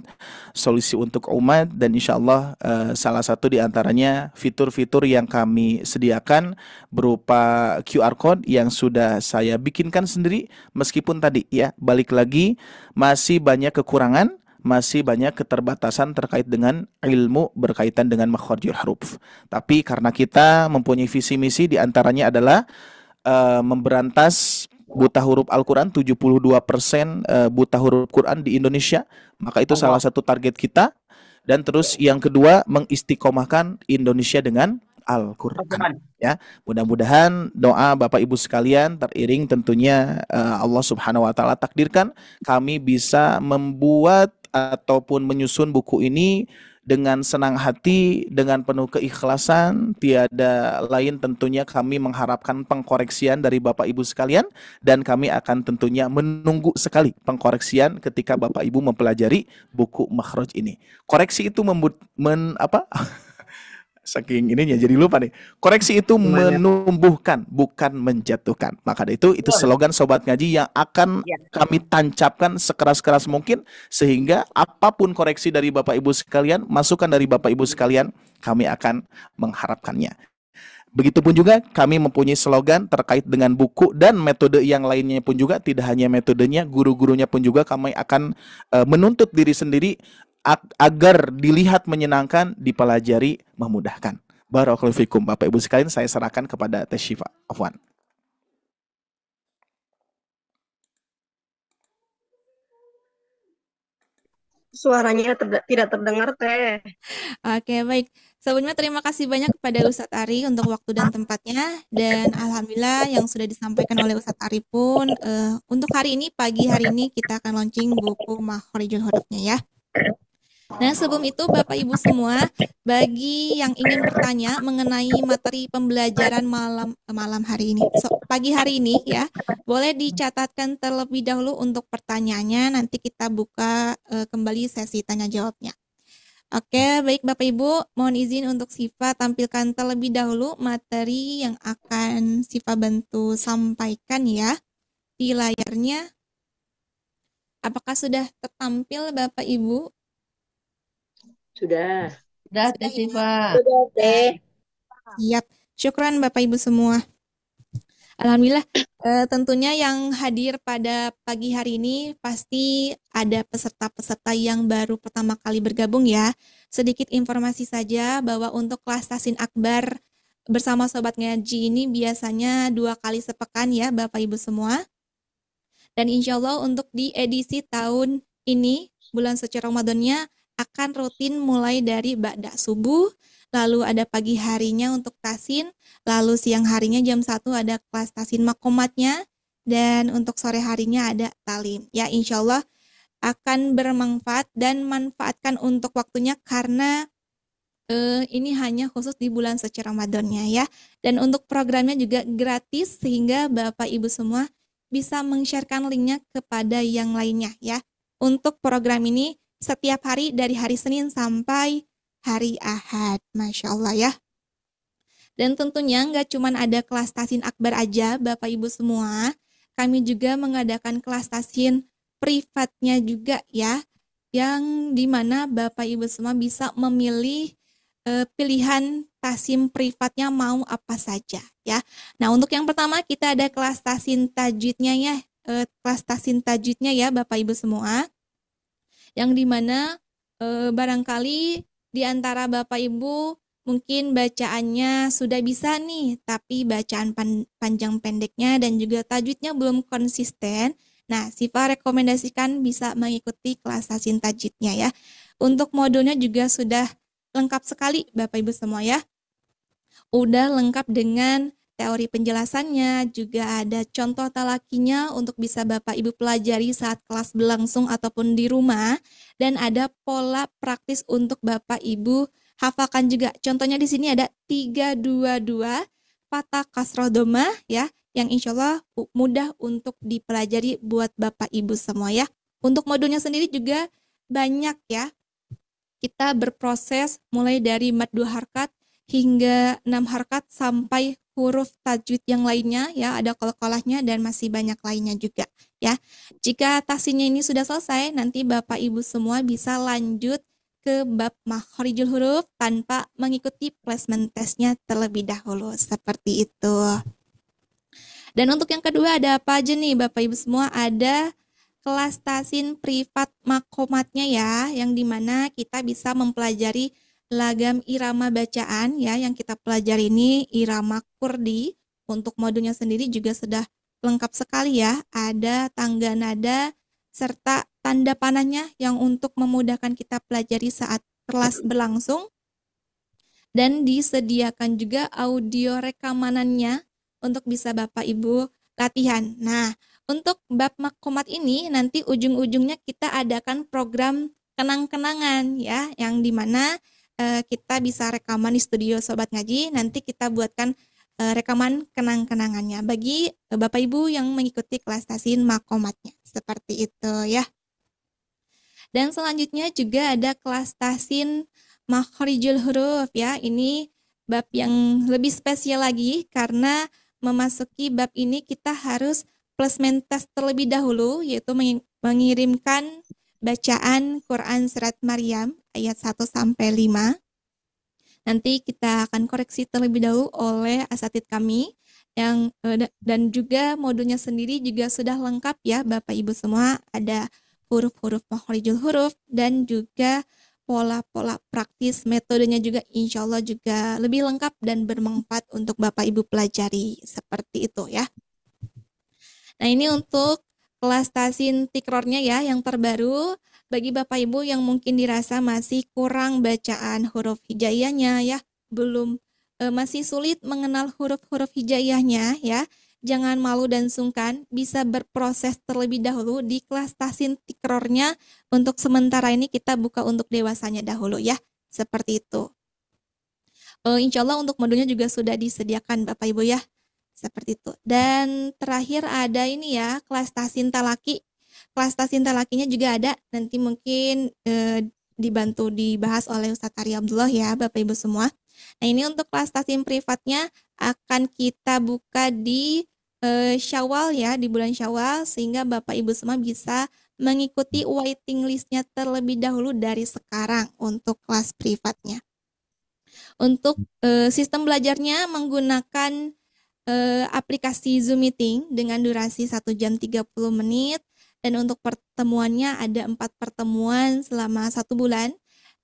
solusi untuk umat, dan insya Allah salah satu di antaranya fitur-fitur yang kami sediakan berupa QR code yang sudah saya bikinkan sendiri meskipun tadi ya balik lagi masih banyak kekurangan, masih banyak keterbatasan terkait dengan ilmu berkaitan dengan makhrijul huruf. Tapi karena kita mempunyai visi misi di antaranya adalah memberantas buta huruf Al-Quran, 72% buta huruf Quran di Indonesia, maka itu salah satu target kita. Dan terus yang kedua, mengistiqomahkan Indonesia dengan Al-Qur'an. Ya, mudah-mudahan doa Bapak Ibu sekalian teriring tentunya Allah Subhanahu wa taala takdirkan kami bisa membuat ataupun menyusun buku ini dengan senang hati, dengan penuh keikhlasan. Tiada lain tentunya kami mengharapkan pengkoreksian dari Bapak Ibu sekalian, dan kami akan tentunya menunggu sekali pengkoreksian ketika Bapak Ibu mempelajari buku Makhraj ini. Koreksi itu saking ininya jadi lupa nih. Koreksi itu menumbuhkan, bukan menjatuhkan. Maka itu slogan Sobat Ngaji yang akan kami tancapkan sekeras-keras mungkin, sehingga apapun koreksi dari Bapak Ibu sekalian, masukan dari Bapak Ibu sekalian, kami akan mengharapkannya. Begitupun juga kami mempunyai slogan terkait dengan buku dan metode yang lainnya pun juga, tidak hanya metodenya, guru-gurunya pun juga kami akan menuntut diri sendiri agar dilihat menyenangkan, dipelajari memudahkan. Barakallahu fikum. Bapak Ibu sekalian, saya serahkan kepada Teh Syifa. Afwan. Suaranya tidak terdengar, Teh. Oke, baik. Sebelumnya terima kasih banyak kepada Ustadz Ari untuk waktu dan tempatnya, dan alhamdulillah yang sudah disampaikan oleh Ustadz Ari pun untuk hari ini, pagi hari ini kita akan launching buku Makhrijul Hurufnya ya. Nah, sebelum itu Bapak Ibu semua, bagi yang ingin bertanya mengenai materi pembelajaran malam hari ini, pagi hari ini ya, boleh dicatatkan terlebih dahulu untuk pertanyaannya, nanti kita buka kembali sesi tanya jawabnya. Oke, baik Bapak Ibu, mohon izin untuk Syifa tampilkan terlebih dahulu materi yang akan Syifa bantu sampaikan ya di layarnya. Apakah sudah tertampil Bapak Ibu? Sudah. Sudah, Teh Syifa. Sudah, Teh. Siap. Syukran Bapak Ibu semua. Alhamdulillah, tentunya yang hadir pada pagi hari ini pasti ada peserta-peserta yang baru pertama kali bergabung ya. Sedikit informasi saja bahwa untuk kelas Tahsin Akbar bersama Sobat Ngaji ini biasanya 2 kali sepekan ya Bapak Ibu semua. Dan insya Allah untuk di edisi tahun ini, bulan suci Ramadannya akan rutin mulai dari ba'da subuh, lalu ada pagi harinya untuk tahsin, lalu siang harinya jam 1 ada kelas tahsin makomatnya, dan untuk sore harinya ada talim. Ya, insya Allah akan bermanfaat dan manfaatkan untuk waktunya karena ini hanya khusus di bulan suci Ramadannya ya. Dan untuk programnya juga gratis sehingga Bapak Ibu semua bisa meng-sharekan linknya kepada yang lainnya ya. Untuk program ini setiap hari dari hari Senin sampai hari Ahad. Masya Allah ya. Dan tentunya nggak cuma ada kelas Tahsin Akbar aja Bapak Ibu semua. Kami juga mengadakan kelas Tahsin privatnya juga ya. Yang dimana Bapak Ibu semua bisa memilih pilihan tahsin privatnya mau apa saja ya. Nah untuk yang pertama kita ada kelas Tahsin Tajwidnya ya. Kelas Tahsin Tajwidnya ya Bapak Ibu semua. Yang dimana barangkali di antara Bapak Ibu mungkin bacaannya sudah bisa nih, tapi bacaan panjang pendeknya dan juga tajwidnya belum konsisten. Nah, Syifa rekomendasikan bisa mengikuti kelas Tahsin Tajwidnya ya. Untuk modulnya juga sudah lengkap sekali Bapak Ibu semua ya. Udah lengkap dengan teori penjelasannya, juga ada contoh talakinya untuk bisa Bapak Ibu pelajari saat kelas berlangsung ataupun di rumah, dan ada pola praktis untuk Bapak Ibu hafalkan juga. Contohnya di sini ada 322 fathah kasroh domah ya, yang insya Allah mudah untuk dipelajari buat Bapak Ibu semua ya. Untuk modulnya sendiri juga banyak ya. Kita berproses mulai dari mad 2 harkat hingga 6 harkat sampai huruf tajwid yang lainnya ya, ada qalqalahnya dan masih banyak lainnya juga ya. Jika tahsinnya ini sudah selesai, nanti Bapak Ibu semua bisa lanjut ke bab Makhrijul Huruf tanpa mengikuti placement testnya terlebih dahulu seperti itu. Dan untuk yang kedua ada apa aja nih Bapak Ibu semua? Ada kelas tahsin privat makomatnya ya, yang dimana kita bisa mempelajari lagam irama bacaan ya, yang kita pelajari ini irama kurdi. Untuk modulnya sendiri juga sudah lengkap sekali ya, ada tangga nada serta tanda panahnya yang untuk memudahkan kita pelajari saat kelas berlangsung. dan disediakan juga audio rekamanannya untuk bisa Bapak Ibu latihan. Nah, untuk bab makomat ini nanti ujung-ujungnya kita adakan program kenang-kenangan ya, yang dimana kita bisa rekaman di studio Sobat Ngaji, nanti kita buatkan rekaman kenang-kenangannya bagi Bapak Ibu yang mengikuti kelas tasin makomatnya. Seperti itu ya. Dan selanjutnya juga ada kelas tasin makhrijul huruf ya. Ini bab yang lebih spesial lagi karena memasuki bab ini kita harus plasmen tes terlebih dahulu, yaitu mengirimkan bacaan Quran Surat Maryam ayat 1-5. Nanti kita akan koreksi terlebih dahulu oleh asatid kami yang dan juga modulnya sendiri juga sudah lengkap ya Bapak Ibu semua, ada huruf-huruf makhrijul huruf dan juga pola-pola praktis, metodenya juga insya Allah juga lebih lengkap dan bermanfaat untuk Bapak Ibu pelajari, seperti itu ya. Nah, ini untuk kelas tasin tikrornya ya yang terbaru. Bagi Bapak Ibu yang mungkin dirasa masih kurang bacaan huruf hijaiyahnya ya, belum masih sulit mengenal huruf-huruf hijaiyahnya ya, jangan malu dan sungkan, bisa berproses terlebih dahulu di kelas tasin tikrornya. Untuk sementara ini kita buka untuk dewasanya dahulu ya, seperti itu. Insya Allah untuk modulnya juga sudah disediakan Bapak Ibu ya, seperti itu. Dan terakhir ada ini ya, kelas tasin talaki. Kelas tasin talakinya juga ada, nanti mungkin dibantu dibahas oleh Ustadz Ari Abdullah ya Bapak Ibu semua. Nah, ini untuk kelas tasin privatnya akan kita buka di Syawal ya, di bulan Syawal, sehingga Bapak Ibu semua bisa mengikuti waiting listnya terlebih dahulu dari sekarang untuk kelas privatnya. Untuk sistem belajarnya menggunakan aplikasi Zoom Meeting dengan durasi 1 jam 30 menit, dan untuk pertemuannya ada 4 pertemuan selama 1 bulan,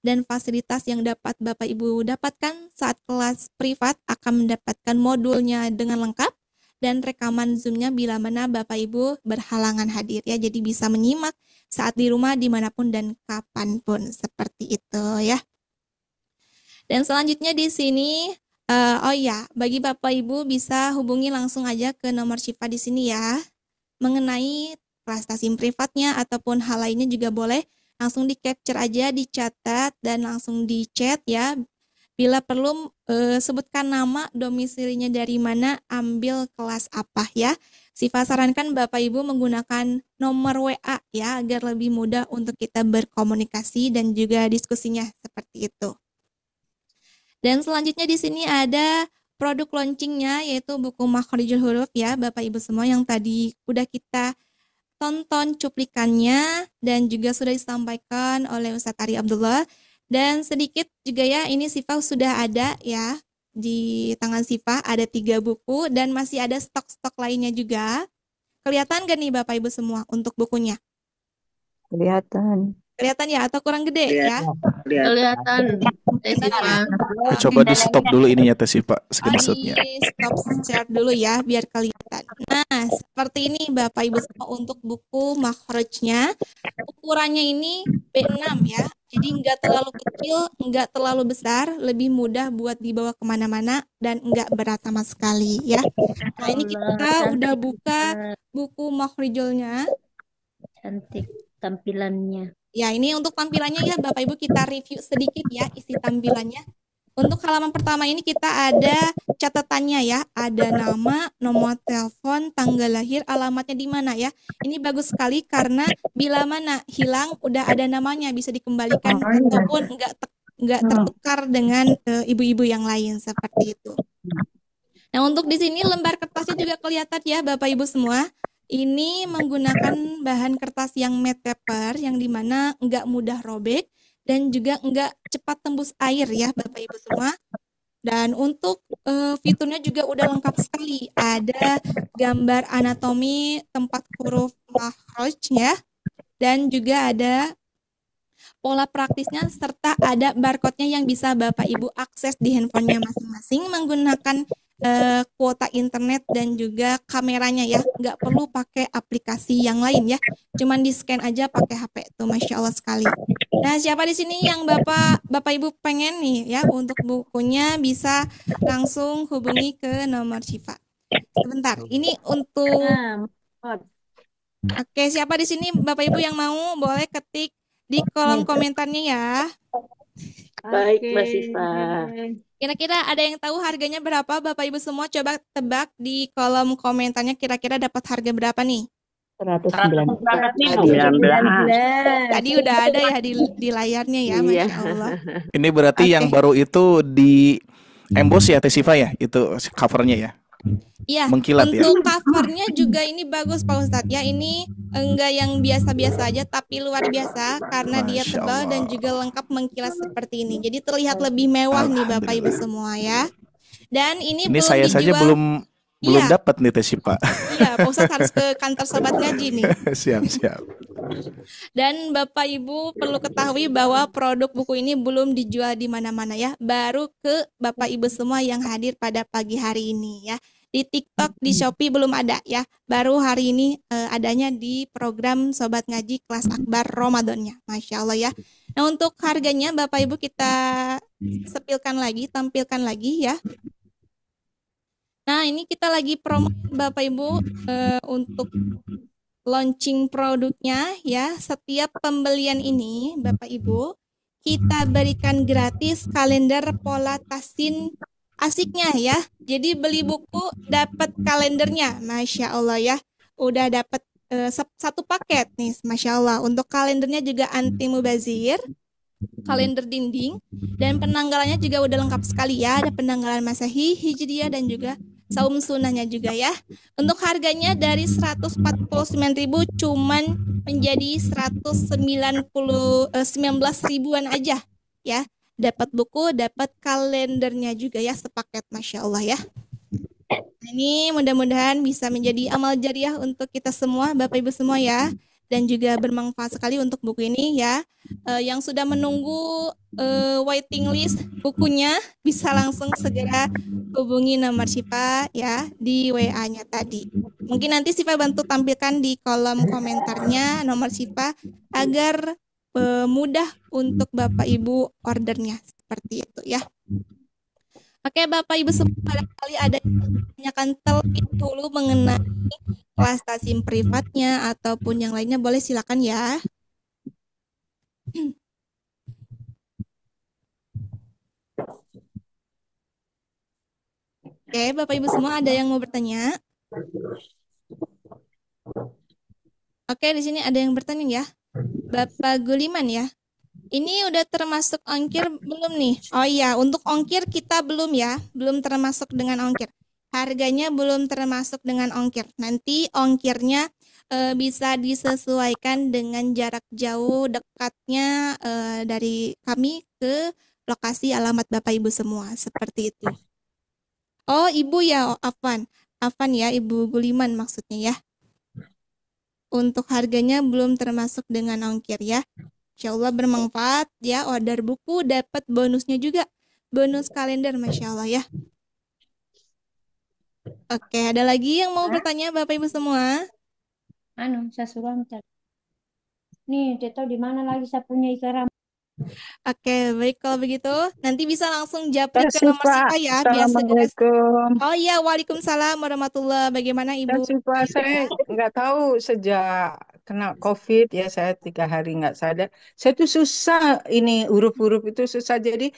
dan fasilitas yang dapat Bapak Ibu dapatkan saat kelas privat akan mendapatkan modulnya dengan lengkap dan rekaman Zoom-nya bila mana Bapak Ibu berhalangan hadir ya, jadi bisa menyimak saat di rumah dimanapun dan kapanpun, seperti itu ya. Dan selanjutnya di sini oh ya, bagi Bapak Ibu bisa hubungi langsung aja ke nomor Syifa di sini ya, mengenai kelas tasim privatnya ataupun hal lainnya juga boleh langsung di capture aja, dicatat dan langsung di chat ya. Bila perlu sebutkan nama, domisilinya dari mana, ambil kelas apa ya. Syifa sarankan Bapak Ibu menggunakan nomor WA ya, agar lebih mudah untuk kita berkomunikasi dan juga diskusinya, seperti itu. Dan selanjutnya di sini ada produk launchingnya, yaitu buku Makhrijul Huruf ya Bapak Ibu semua, yang tadi udah kita tonton cuplikannya dan juga sudah disampaikan oleh Ustadz Ari Abdullah. Dan sedikit juga ya, ini Syifa sudah ada ya, di tangan Syifa ada 3 buku dan masih ada stok-stok lainnya juga. Kelihatan gak nih Bapak Ibu semua untuk bukunya? Kelihatan. Kelihatan ya atau kurang gede ya? Kelihatan. Coba di stop dulu ininya Teh Syifa, screenshotnya. Stop share dulu ya biar kelihatan. Nah, seperti ini Bapak Ibu semua untuk buku makhrajnya. Ukurannya ini B6 ya. Jadi nggak terlalu kecil, nggak terlalu besar, lebih mudah buat dibawa kemana-mana dan nggak berat sama sekali ya. Nah, ini kita udah buka buku makhrijulnya. Cantik tampilannya. Ya, ini untuk tampilannya ya Bapak Ibu, kita review sedikit ya isi tampilannya. Untuk halaman pertama ini kita ada catatannya ya, ada nama, nomor telepon, tanggal lahir, alamatnya di mana ya. Ini bagus sekali karena bila mana hilang udah ada namanya, bisa dikembalikan ataupun enggak tertukar dengan ibu-ibu yang lain, seperti itu. Nah, untuk di sini lembar kertasnya juga kelihatan ya Bapak Ibu semua. Ini menggunakan bahan kertas yang matte paper, yang dimana enggak mudah robek dan juga enggak cepat tembus air ya Bapak Ibu semua. Dan untuk fiturnya juga udah lengkap sekali. Ada gambar anatomi tempat huruf makhraj ya. Dan juga ada pola praktisnya serta ada barcode-nya yang bisa Bapak Ibu akses di handphonenya masing-masing menggunakan kuota internet dan juga kameranya ya. Nggak perlu pakai aplikasi yang lain ya. Cuman di-scan aja pakai HP tuh, Masya Allah sekali. Nah, siapa di sini yang Bapak Ibu pengen nih ya untuk bukunya, bisa langsung hubungi ke nomor Syifa. Sebentar, ini untuk Oke, siapa di sini Bapak Ibu yang mau boleh ketik di kolom komentarnya ya. Baik, Mbak Siva. Kira-kira ada yang tahu harganya berapa Bapak Ibu semua? Coba tebak di kolom komentarnya kira-kira dapat harga berapa nih? 119. Tadi udah ada ya di layarnya ya, Iya. Masya Allah. Ini berarti yang Oke. baru itu di emboss ya Teh Siva ya? Itu covernya ya? Iya, Mengkilat ya? untuk covernya juga ini bagus Pak Ustadz ya. Ini enggak yang biasa-biasa aja, tapi luar biasa karena dia Masya tebal dan Allah. juga lengkap mengkilat seperti ini. Jadi terlihat lebih mewah nih Bapak Ibu Alhamdulillah. semua ya. Dan ini Ini belum saya saja dijual. belum Iya, dapat nih Teh Siva. iya, Pak Ustadz harus ke kantor Sobat Ngaji nih. Siap. Dan Bapak Ibu perlu ketahui bahwa produk buku ini belum dijual di mana-mana ya. Baru ke Bapak Ibu semua yang hadir pada pagi hari ini ya. Di TikTok, di Shopee belum ada ya. Baru hari ini adanya di program Sobat Ngaji Kelas Akbar Ramadannya. Masya Allah ya. Nah, untuk harganya Bapak Ibu kita tampilkan lagi ya. Nah, ini kita lagi promo Bapak Ibu untuk launching produknya ya. Setiap pembelian ini Bapak Ibu kita berikan gratis kalender pola tasin asiknya ya. Jadi beli buku dapat kalendernya, Masya Allah ya. Udah dapat satu paket nih, Masya Allah. Untuk kalendernya juga anti mubazir, kalender dinding, dan penanggalannya juga udah lengkap sekali ya. Ada penanggalan Masehi, Hijriyah, dan juga saum sunnahnya juga ya. Untuk harganya dari 149.000 cuman menjadi 19 ribuan aja ya. Dapat buku, dapat kalendernya juga ya, sepaket, Masya Allah ya. Ini mudah-mudahan bisa menjadi amal jariah untuk kita semua, Bapak Ibu semua ya. Dan juga bermanfaat sekali untuk buku ini ya. Yang sudah menunggu waiting list bukunya bisa langsung segera hubungi nomor Syifa ya di WA-nya tadi. Mungkin nanti Syifa bantu tampilkan di kolom komentarnya nomor Syifa agar mudah untuk Bapak Ibu ordernya seperti itu ya. Oke Bapak Ibu semua, barangkali ada yang menanyakan terlebih dahulu mengenai kelas tasim privatnya ataupun yang lainnya, boleh silakan ya. Oke Bapak Ibu semua, ada yang mau bertanya? Oke, di sini ada yang bertanya ya. Bapak Guliman ya. Ini udah termasuk ongkir belum nih? Oh iya, untuk ongkir kita belum ya, belum termasuk dengan ongkir. Harganya belum termasuk dengan ongkir. Nanti ongkirnya bisa disesuaikan dengan jarak jauh dekatnya dari kami ke lokasi alamat Bapak Ibu semua, seperti itu. Oh, Ibu ya, Afan ya, Ibu Guliman maksudnya ya. Untuk harganya belum termasuk dengan ongkir ya. Insya Allah bermanfaat ya, order buku dapat bonusnya juga. Bonus kalender, Masya Allah ya. Oke, ada lagi yang mau bertanya Bapak Ibu semua? Saya suruh cari. Nih, dia tahu di mana lagi saya punya ikan. Oke, baik kalau begitu nanti bisa langsung japri ke nomor Siva, Syifa ya, biar segera. Assalamualaikum. Oh iya, Waalaikumsalam warahmatullahi. Bagaimana Ibu? Siva, saya nggak tahu sejak kena COVID ya, saya 3 hari nggak sadar. Saya tuh susah ini huruf-huruf itu susah. Jadi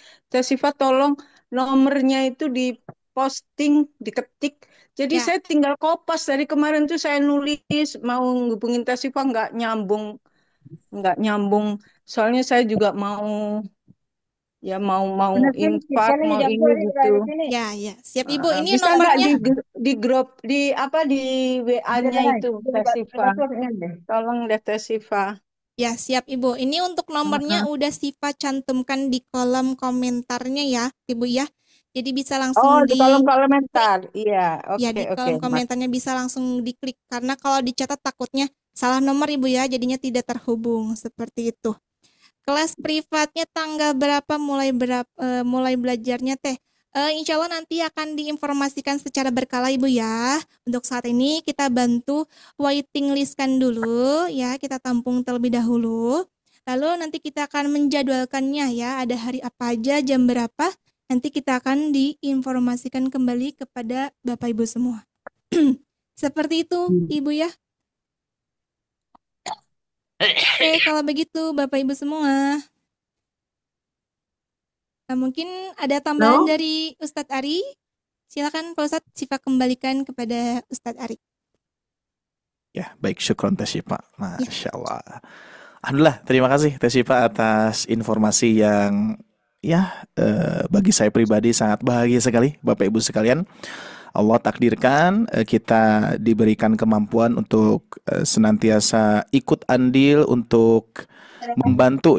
Siva tolong nomornya itu diposting, diketik. Jadi Ya. saya tinggal kopas dari kemarin tuh saya nulis mau ngubungin Siva nggak nyambung. Soalnya saya juga mau infak, mau ini gitu. Ya, siap Ibu. Ini Bisa nggak nomornya. di grup di WA-nya itu Teh Siva? Tolong deh Teh Siva. Ya, siap Ibu. Ini untuk nomornya udah Syifa cantumkan di kolom komentarnya ya, Ibu ya. Jadi bisa langsung di kolom komentar. Iya, ya, di kolom komentarnya bisa langsung diklik. Karena kalau dicatat takutnya salah nomor Ibu ya, jadinya tidak terhubung seperti itu. Kelas privatnya tanggal berapa mulai belajarnya Teh? Insya Allah nanti akan diinformasikan secara berkala Ibu ya. Untuk saat ini kita bantu waiting list-kan dulu ya, kita tampung terlebih dahulu. Lalu nanti kita akan menjadwalkannya ya, ada hari apa aja, jam berapa, nanti kita akan diinformasikan kembali kepada Bapak Ibu semua. Seperti itu Ibu ya. Oke, kalau begitu Bapak Ibu semua. Nah, mungkin ada tambahan dari Ustadz Ari. Silakan Pak Ustadz, Syifa kembalikan kepada Ustadz Ari. Ya, baik, syukron Teh Syifa. Masya Allah. Alhamdulillah, terima kasih Teh Syifa atas informasi yang bagi saya pribadi sangat bahagia sekali, Bapak Ibu sekalian. Allah takdirkan kita diberikan kemampuan untuk senantiasa ikut andil untuk membantu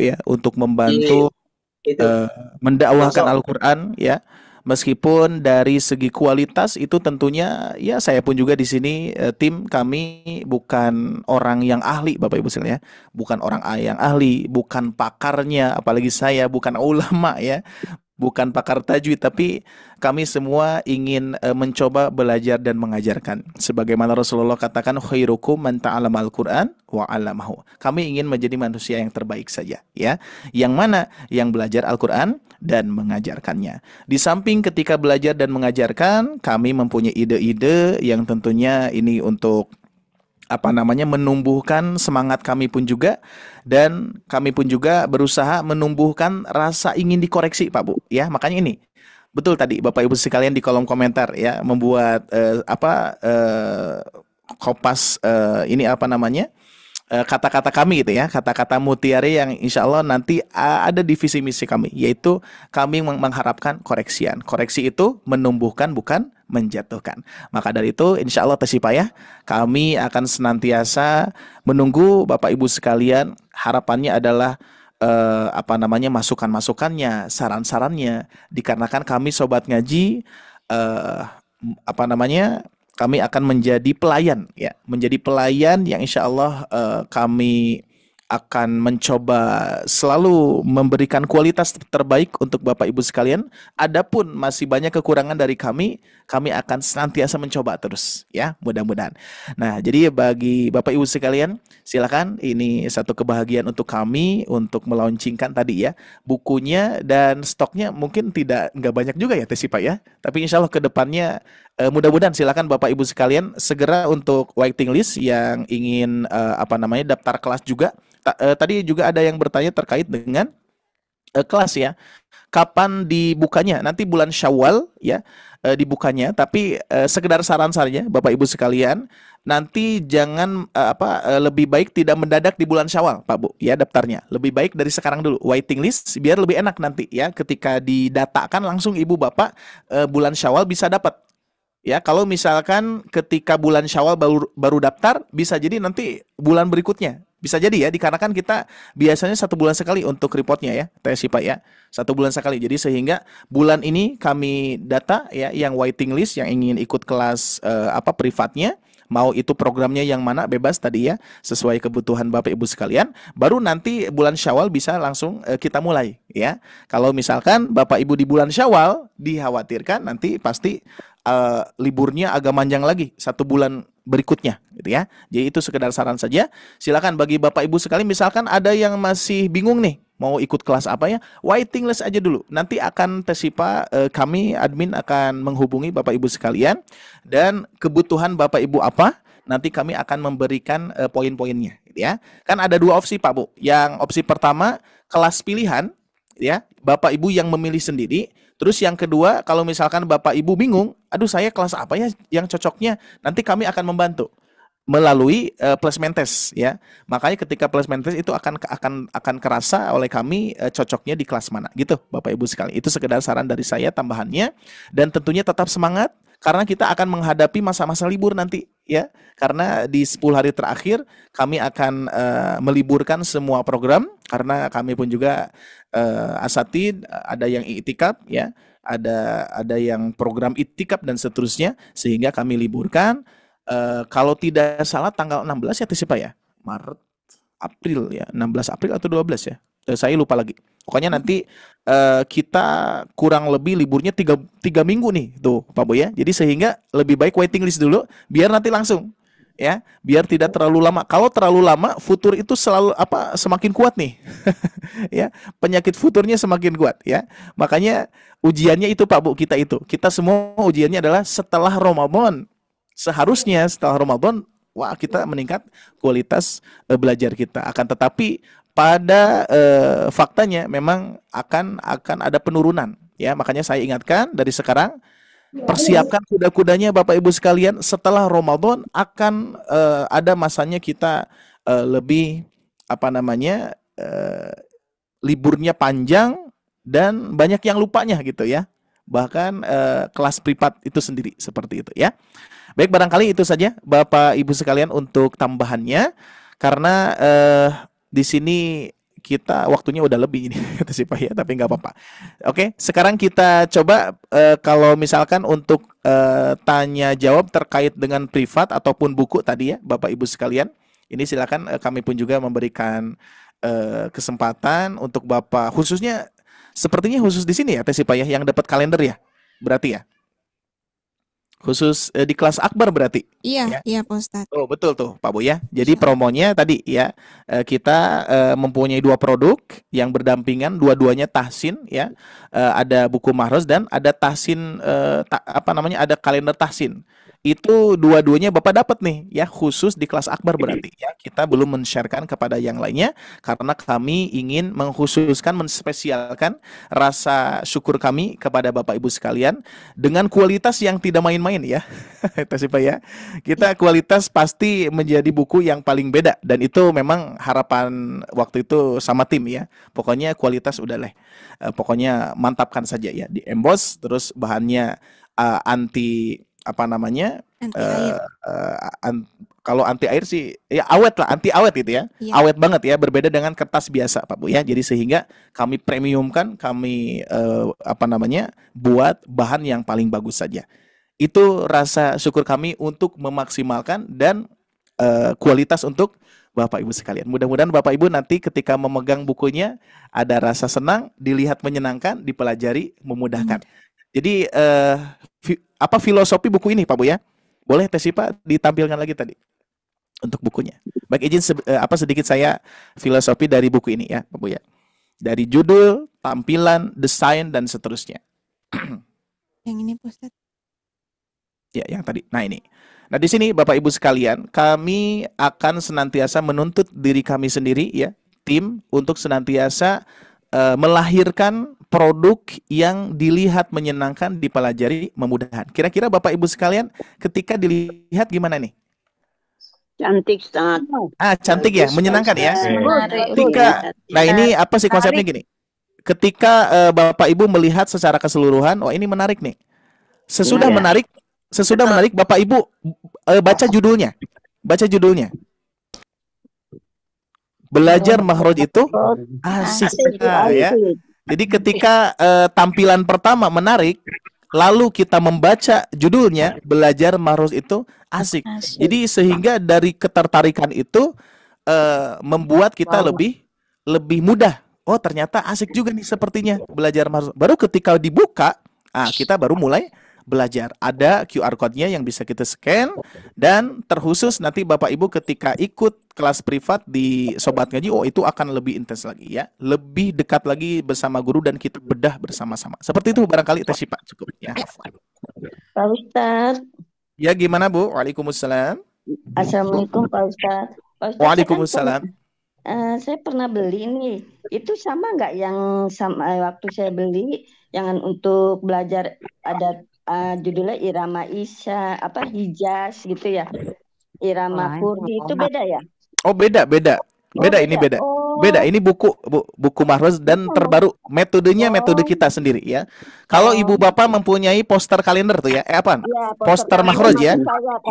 mendakwahkan Al-Quran ya. Meskipun dari segi kualitas itu tentunya ya saya pun juga di sini tim kami bukan orang yang ahli Bapak Ibu sekalian ya. Bukan orang yang ahli, bukan pakarnya, apalagi saya bukan ulama ya. Bukan pakar tajwid, tapi kami semua ingin mencoba belajar dan mengajarkan. Sebagaimana Rasulullah katakan, khairukum man ta'allama al-Qur'an wa 'allamahu. Kami ingin menjadi manusia yang terbaik saja, ya. Yang mana? Yang belajar Al-Qur'an dan mengajarkannya. Di samping ketika belajar dan mengajarkan, kami mempunyai ide-ide yang tentunya ini untuk menumbuhkan semangat kami pun juga, dan kami pun juga berusaha menumbuhkan rasa ingin dikoreksi Pak Bu ya. Makanya ini betul tadi Bapak Ibu sekalian di kolom komentar ya, membuat kopas kata-kata kami gitu ya, kata-kata mutiara yang insya Allah nanti ada di visi misi kami, yaitu kami mengharapkan koreksian. Koreksi itu menumbuhkan bukan menjatuhkan. Maka dari itu insya Allah Teh Syifa ya, kami akan senantiasa menunggu Bapak Ibu sekalian. Harapannya adalah masukan-masukannya, saran-sarannya, dikarenakan kami sobat ngaji kami akan menjadi pelayan ya, menjadi pelayan yang insya Allah kami akan mencoba selalu memberikan kualitas terbaik untuk Bapak Ibu sekalian. Adapun masih banyak kekurangan dari kami akan senantiasa mencoba terus ya, mudah-mudahan. Nah, jadi bagi Bapak Ibu sekalian, silakan, ini satu kebahagiaan untuk kami untuk melaunchingkan tadi ya bukunya, dan stoknya mungkin nggak banyak juga ya Teh Syifa ya. Tapi insya Allah ke depannya mudah-mudahan silakan Bapak Ibu sekalian segera untuk waiting list yang ingin daftar kelas juga. Tadi juga ada yang bertanya terkait dengan kelas ya. Kapan dibukanya? Nanti bulan Syawal ya dibukanya, tapi sekedar saran saja Bapak Ibu sekalian, nanti jangan lebih baik tidak mendadak di bulan Syawal Pak Bu ya daftarnya. Lebih baik dari sekarang dulu waiting list biar lebih enak nanti ya, ketika didatakan langsung Ibu Bapak bulan Syawal bisa dapat. Ya, kalau misalkan ketika bulan Syawal baru daftar, bisa jadi nanti bulan berikutnya. Bisa jadi ya, dikarenakan kita biasanya 1 bulan sekali untuk reportnya ya, Teh Syifa ya. 1 bulan sekali. Jadi sehingga bulan ini kami data ya yang waiting list yang ingin ikut kelas privatnya, mau itu programnya yang mana bebas tadi ya, sesuai kebutuhan Bapak Ibu sekalian. Baru nanti bulan Syawal bisa langsung kita mulai ya. Kalau misalkan Bapak Ibu di bulan Syawal, dikhawatirkan nanti pasti liburnya agak panjang lagi 1 bulan berikutnya gitu ya. Jadi itu sekedar saran saja. Silakan bagi Bapak Ibu sekalian, misalkan ada yang masih bingung nih mau ikut kelas apa ya, waiting list aja dulu. Nanti akan Teh Syifa, kami admin akan menghubungi Bapak Ibu sekalian, dan kebutuhan Bapak Ibu apa, nanti kami akan memberikan poin-poinnya gitu ya. Kan ada 2 opsi Pak Bu. Yang opsi pertama kelas pilihan ya, Bapak Ibu yang memilih sendiri. Terus yang kedua, kalau misalkan Bapak Ibu bingung, aduh saya kelas apa ya yang cocoknya, nanti kami akan membantu melalui placement test ya. Makanya ketika placement test itu akan kerasa oleh kami cocoknya di kelas mana gitu Bapak Ibu sekalian. Itu sekedar saran dari saya tambahannya, dan tentunya tetap semangat karena kita akan menghadapi masa-masa libur nanti ya. Karena di 10 hari terakhir kami akan meliburkan semua program, karena kami pun juga asatid, ada yang iktikaf ya, ada yang program iktikaf dan seterusnya, sehingga kami liburkan. Kalau tidak salah tanggal 16 ya Teh Syifa ya, Maret, April ya, 16 April atau 12 ya, Saya lupa lagi. Pokoknya nanti kita kurang lebih liburnya tiga minggu nih tuh Pak Boy ya. Jadi sehingga lebih baik waiting list dulu biar nanti langsung ya, biar tidak terlalu lama. Kalau terlalu lama futur itu selalu semakin kuat nih. Ya, penyakit futurnya semakin kuat ya. Makanya ujiannya itu Pak Bu, kita semua ujiannya adalah setelah Ramadan. Seharusnya setelah Ramadan wah kita meningkat kualitas belajar kita. Akan tetapi pada faktanya memang akan ada penurunan ya. Makanya saya ingatkan dari sekarang, persiapkan kuda-kudanya Bapak Ibu sekalian. Setelah Ramadan akan ada masanya kita lebih liburnya panjang dan banyak yang lupanya gitu ya. Bahkan kelas privat itu sendiri seperti itu ya. Baik, barangkali itu saja Bapak Ibu sekalian untuk tambahannya, karena di sini kita waktunya udah lebih ini sih Pak ya, tapi nggak apa-apa. Oke, sekarang kita coba kalau misalkan untuk tanya jawab terkait dengan privat ataupun buku tadi ya Bapak Ibu sekalian, ini silakan kami pun juga memberikan kesempatan untuk Bapak, khususnya sepertinya khusus di sini ya Teh Pak ya, yang dapat kalender ya, berarti ya. Khusus di kelas akbar berarti. Iya, ya? Iya Pak Ustadz. Oh betul tuh Pak Bu ya. Jadi promonya tadi ya, kita mempunyai 2 produk yang berdampingan, dua-duanya tahsin ya. Ada buku mahros dan ada tahsin ada kalender tahsin. Itu dua-duanya Bapak dapat nih ya, khusus di kelas akbar berarti ya. Kita belum men-sharekan kepada yang lainnya karena kami ingin mengkhususkan, menspesialkan rasa syukur kami kepada Bapak Ibu sekalian dengan kualitas yang tidak main-main ya. Itu sih Pak ya. Kita kualitas pasti menjadi buku yang paling beda, dan itu memang harapan waktu itu sama tim ya. Pokoknya kualitas udah lah. Pokoknya mantapkan saja ya, di emboss, terus bahannya anti air. Kalau anti air sih ya awet lah, anti awet gitu ya. Awet banget ya, berbeda dengan kertas biasa Pak Bu ya. Jadi sehingga kami premiumkan, kami buat bahan yang paling bagus saja. Itu rasa syukur kami untuk memaksimalkan dan kualitas untuk Bapak Ibu sekalian. Mudah-mudahan Bapak Ibu nanti ketika memegang bukunya ada rasa senang, dilihat menyenangkan, dipelajari memudahkan. Jadi filosofi buku ini Pak Bu ya? Boleh Teh Sipa ditampilkan lagi tadi untuk bukunya. Baik, izin sedikit saya filosofi dari buku ini ya Pak Bu ya. Dari judul, tampilan, desain dan seterusnya. Yang ini Pak Ustadz. Ya, yang tadi. Nah ini. Nah di sini Bapak Ibu sekalian, kami akan senantiasa menuntut diri kami sendiri ya, tim, untuk senantiasa melahirkan produk yang dilihat menyenangkan, dipelajari memudahkan. Kira-kira Bapak Ibu sekalian ketika dilihat gimana nih? Cantik sangat. Cantik ya, menyenangkan ya. Ketika, nah ini apa sih konsepnya gini? Ketika Bapak Ibu melihat secara keseluruhan, oh ini menarik nih. Sesudah menarik Bapak Ibu baca judulnya. Belajar Mahroj itu asik ya. Jadi ketika tampilan pertama menarik, lalu kita membaca judulnya, Belajar Mahroj itu asik. Jadi sehingga dari ketertarikan itu membuat kita lebih mudah. Oh ternyata asik juga nih sepertinya belajar Mahroj. Baru ketika dibuka, kita baru mulai belajar. Ada QR code-nya yang bisa kita scan, dan terkhusus nanti Bapak Ibu ketika ikut kelas privat di Sobat Ngaji, itu akan lebih intens lagi ya, lebih dekat lagi bersama guru dan kita bedah bersama-sama. Seperti itu barangkali Teh Sipa cukup ya. Pak Ustadz. Ya gimana Bu? Waalaikumsalam. Assalamualaikum Pak Ustadz. Waalaikumsalam. Saya pernah beli nih. Itu sama nggak yang waktu saya beli yang untuk belajar ada judulnya Irama Isya, Hijaz gitu ya. Irama Kurdi itu beda ya? Oh beda. Beda. Ini beda. Beda. Ini buku Mahroj dan terbaru. Metodenya metode kita sendiri ya. Kalau Ibu Bapak mempunyai poster kalender tuh ya. Poster Mahroj ya.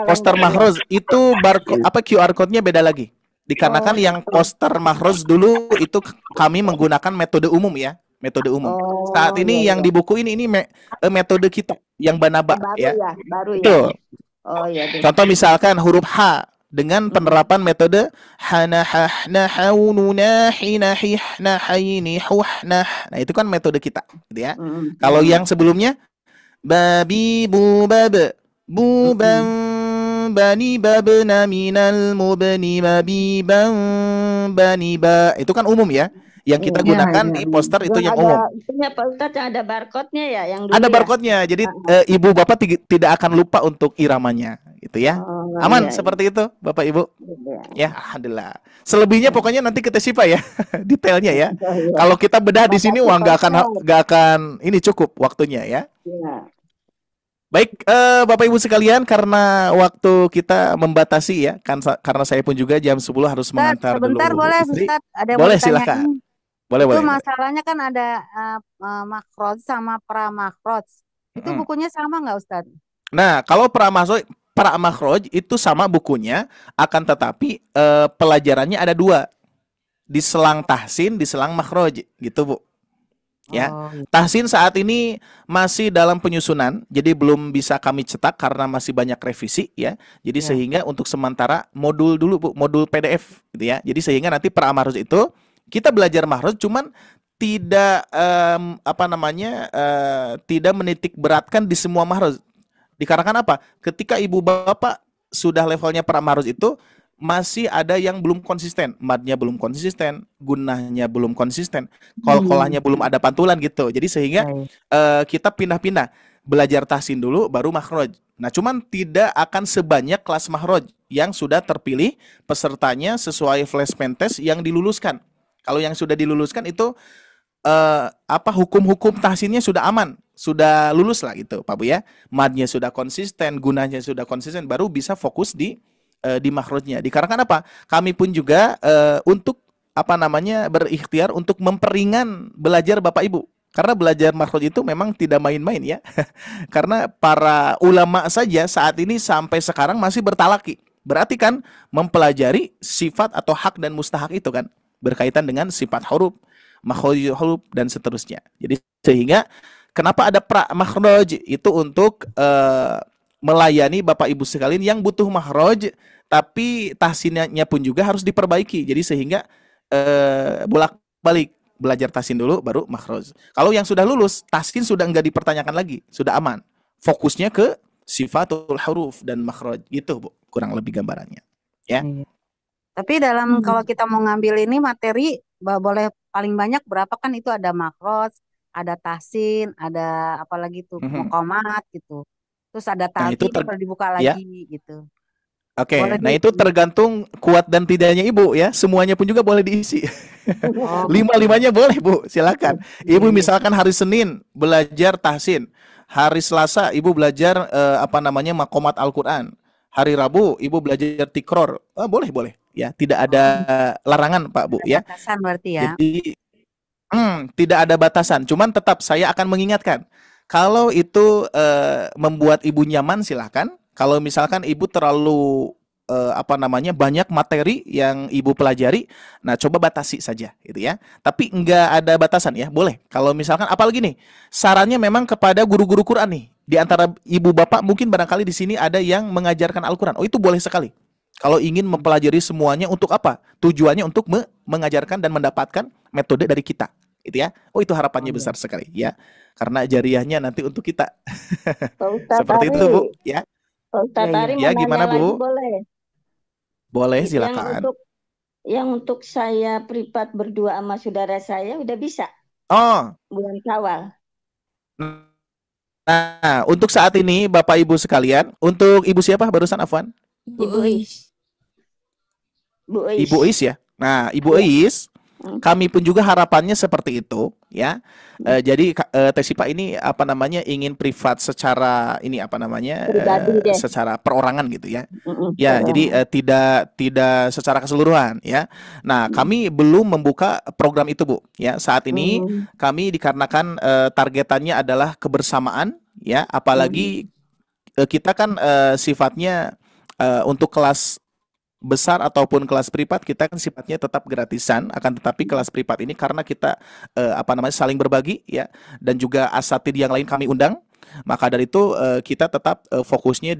Poster Mahroj itu QR code-nya beda lagi. Dikarenakan yang poster Mahroj dulu itu kami menggunakan metode umum ya. Metode umum. Saat ini yang di buku ini metode kita yang Banaba ya. Baru Betul. ya. Contoh misalkan huruf H dengan penerapan metode hanahah nahaunu nahi nahih nahaini huhnah. Nah, itu kan metode kita, gitu ya. Kalau yang sebelumnya babi bubab buban bani babna minal mubni mabiban bani ba. Itu kan umum ya. Yang kita gunakan di poster itu yang umum. Itunya Pak Ustadz yang ada barcode-nya ya, yang dulu Ada ya. barcode-nya. Jadi ibu bapak tidak akan lupa untuk iramanya, gitu ya. Aman seperti itu, Bapak Ibu. Ya, alhamdulillah. Selebihnya pokoknya nanti kita sipa ya, detailnya ya. Kalau kita bedah di sini, wah nggak akan ini cukup waktunya ya. Baik, Bapak Ibu sekalian, karena waktu kita membatasi ya, kan karena saya pun juga jam 10 harus mengantar sebentar dulu boleh istri. Ustaz, ada yang Boleh mau ditanyain. silakan. Boleh, Itu boleh. masalahnya kan ada makroj sama pramakroj. Itu bukunya sama nggak Ustaz? Nah, kalau pra-makhraj itu sama bukunya, akan tetapi pelajarannya ada dua. Di selang tahsin, di selang makhraj, gitu Bu. Ya, tahsin saat ini masih dalam penyusunan, jadi belum bisa kami cetak karena masih banyak revisi ya. Jadi sehingga untuk sementara modul dulu Bu, modul PDF gitu ya. Jadi sehingga nanti pra-makhraj itu kita belajar makhraj, cuman tidak tidak menitik beratkan di semua makhraj. Dikarenakan apa? Ketika ibu bapak sudah levelnya pra-makhraj itu masih ada yang belum konsisten, madnya belum konsisten, gunahnya belum konsisten, kolkolahnya belum ada pantulan gitu. Jadi sehingga kita pindah-pindah belajar tahsin dulu baru makhraj. Nah, cuman tidak akan sebanyak kelas makhraj yang sudah terpilih pesertanya sesuai flash pen test yang diluluskan. Kalau yang sudah diluluskan itu hukum-hukum tahsinnya sudah aman, sudah lulus lah gitu, Pak Bu ya. Madnya sudah konsisten, gunanya sudah konsisten, baru bisa fokus di makhrajnya. Dikarenakan apa? Kami pun juga untuk berikhtiar untuk memperingan belajar Bapak Ibu. Karena belajar makhraj itu memang tidak main-main ya. Karena para ulama saja saat ini sampai sekarang masih bertalaki. Berarti kan mempelajari sifat atau hak dan mustahak itu kan berkaitan dengan sifat huruf, makhraj huruf dan seterusnya. Jadi sehingga kenapa ada pra-makhraj itu untuk melayani Bapak Ibu sekalian yang butuh makhraj tapi tahsinnya pun juga harus diperbaiki. Jadi sehingga bolak-balik belajar tahsin dulu baru makhraj. Kalau yang sudah lulus, tahsin sudah enggak dipertanyakan lagi, sudah aman. Fokusnya ke sifatul huruf dan makhraj gitu, Bu. Kurang lebih gambarannya. Ya. Tapi kalau kita mau ngambil ini materi boleh paling banyak berapa kan itu ada makhraj, ada tahsin, ada apalagi tuh muqamat gitu. Terus ada talqin perlu dibuka lagi gitu. Oke, nah itu tergantung kuat dan tidaknya Ibu ya. Semuanya pun juga boleh diisi. Lima-limanya boleh Bu, silakan. Ibu misalkan hari Senin belajar tahsin, hari Selasa Ibu belajar maqamat Al-Quran, hari Rabu Ibu belajar tikror, boleh ya, tidak ada larangan Pak Bu ya. Batasan berarti ya. Jadi tidak ada batasan, cuman tetap saya akan mengingatkan kalau itu membuat Ibu nyaman silahkan. Kalau misalkan Ibu terlalu banyak materi yang Ibu pelajari, nah coba batasi saja gitu ya. Tapi enggak ada batasan ya, boleh. Kalau misalkan apalagi nih, sarannya memang kepada guru-guru Quran nih. Di antara Ibu Bapak mungkin barangkali di sini ada yang mengajarkan Al-Quran. Oh, itu boleh sekali. Kalau ingin mempelajari semuanya untuk apa? Tujuannya untuk mengajarkan dan mendapatkan metode dari kita, gitu ya. Oh, itu harapannya besar sekali ya. Karena jariahnya nanti untuk kita. Seperti itu, Bu, ya. Ustaz Ari Ya, mau gimana, nanya Bu? lagi boleh? Boleh, silakan. Yang untuk saya privat berdua sama saudara saya udah bisa. Oh. Bulan Syawal. Nah, untuk saat ini Bapak Ibu sekalian, untuk Ibu siapa barusan Afwan? Ibu Is. Ibu Is ya. Nah, Ibu Is, kami pun juga harapannya seperti itu ya. Jadi Tesipa ini ingin privat secara secara perorangan gitu ya. Ya, jadi tidak secara keseluruhan ya. Nah, kami belum membuka program itu Bu ya. Saat ini kami dikarenakan targetannya adalah kebersamaan ya, apalagi kita kan sifatnya untuk kelas besar ataupun kelas privat kita kan sifatnya tetap gratisan, akan tetapi kelas privat ini karena kita saling berbagi ya, dan juga asatid yang lain kami undang, maka dari itu kita tetap fokusnya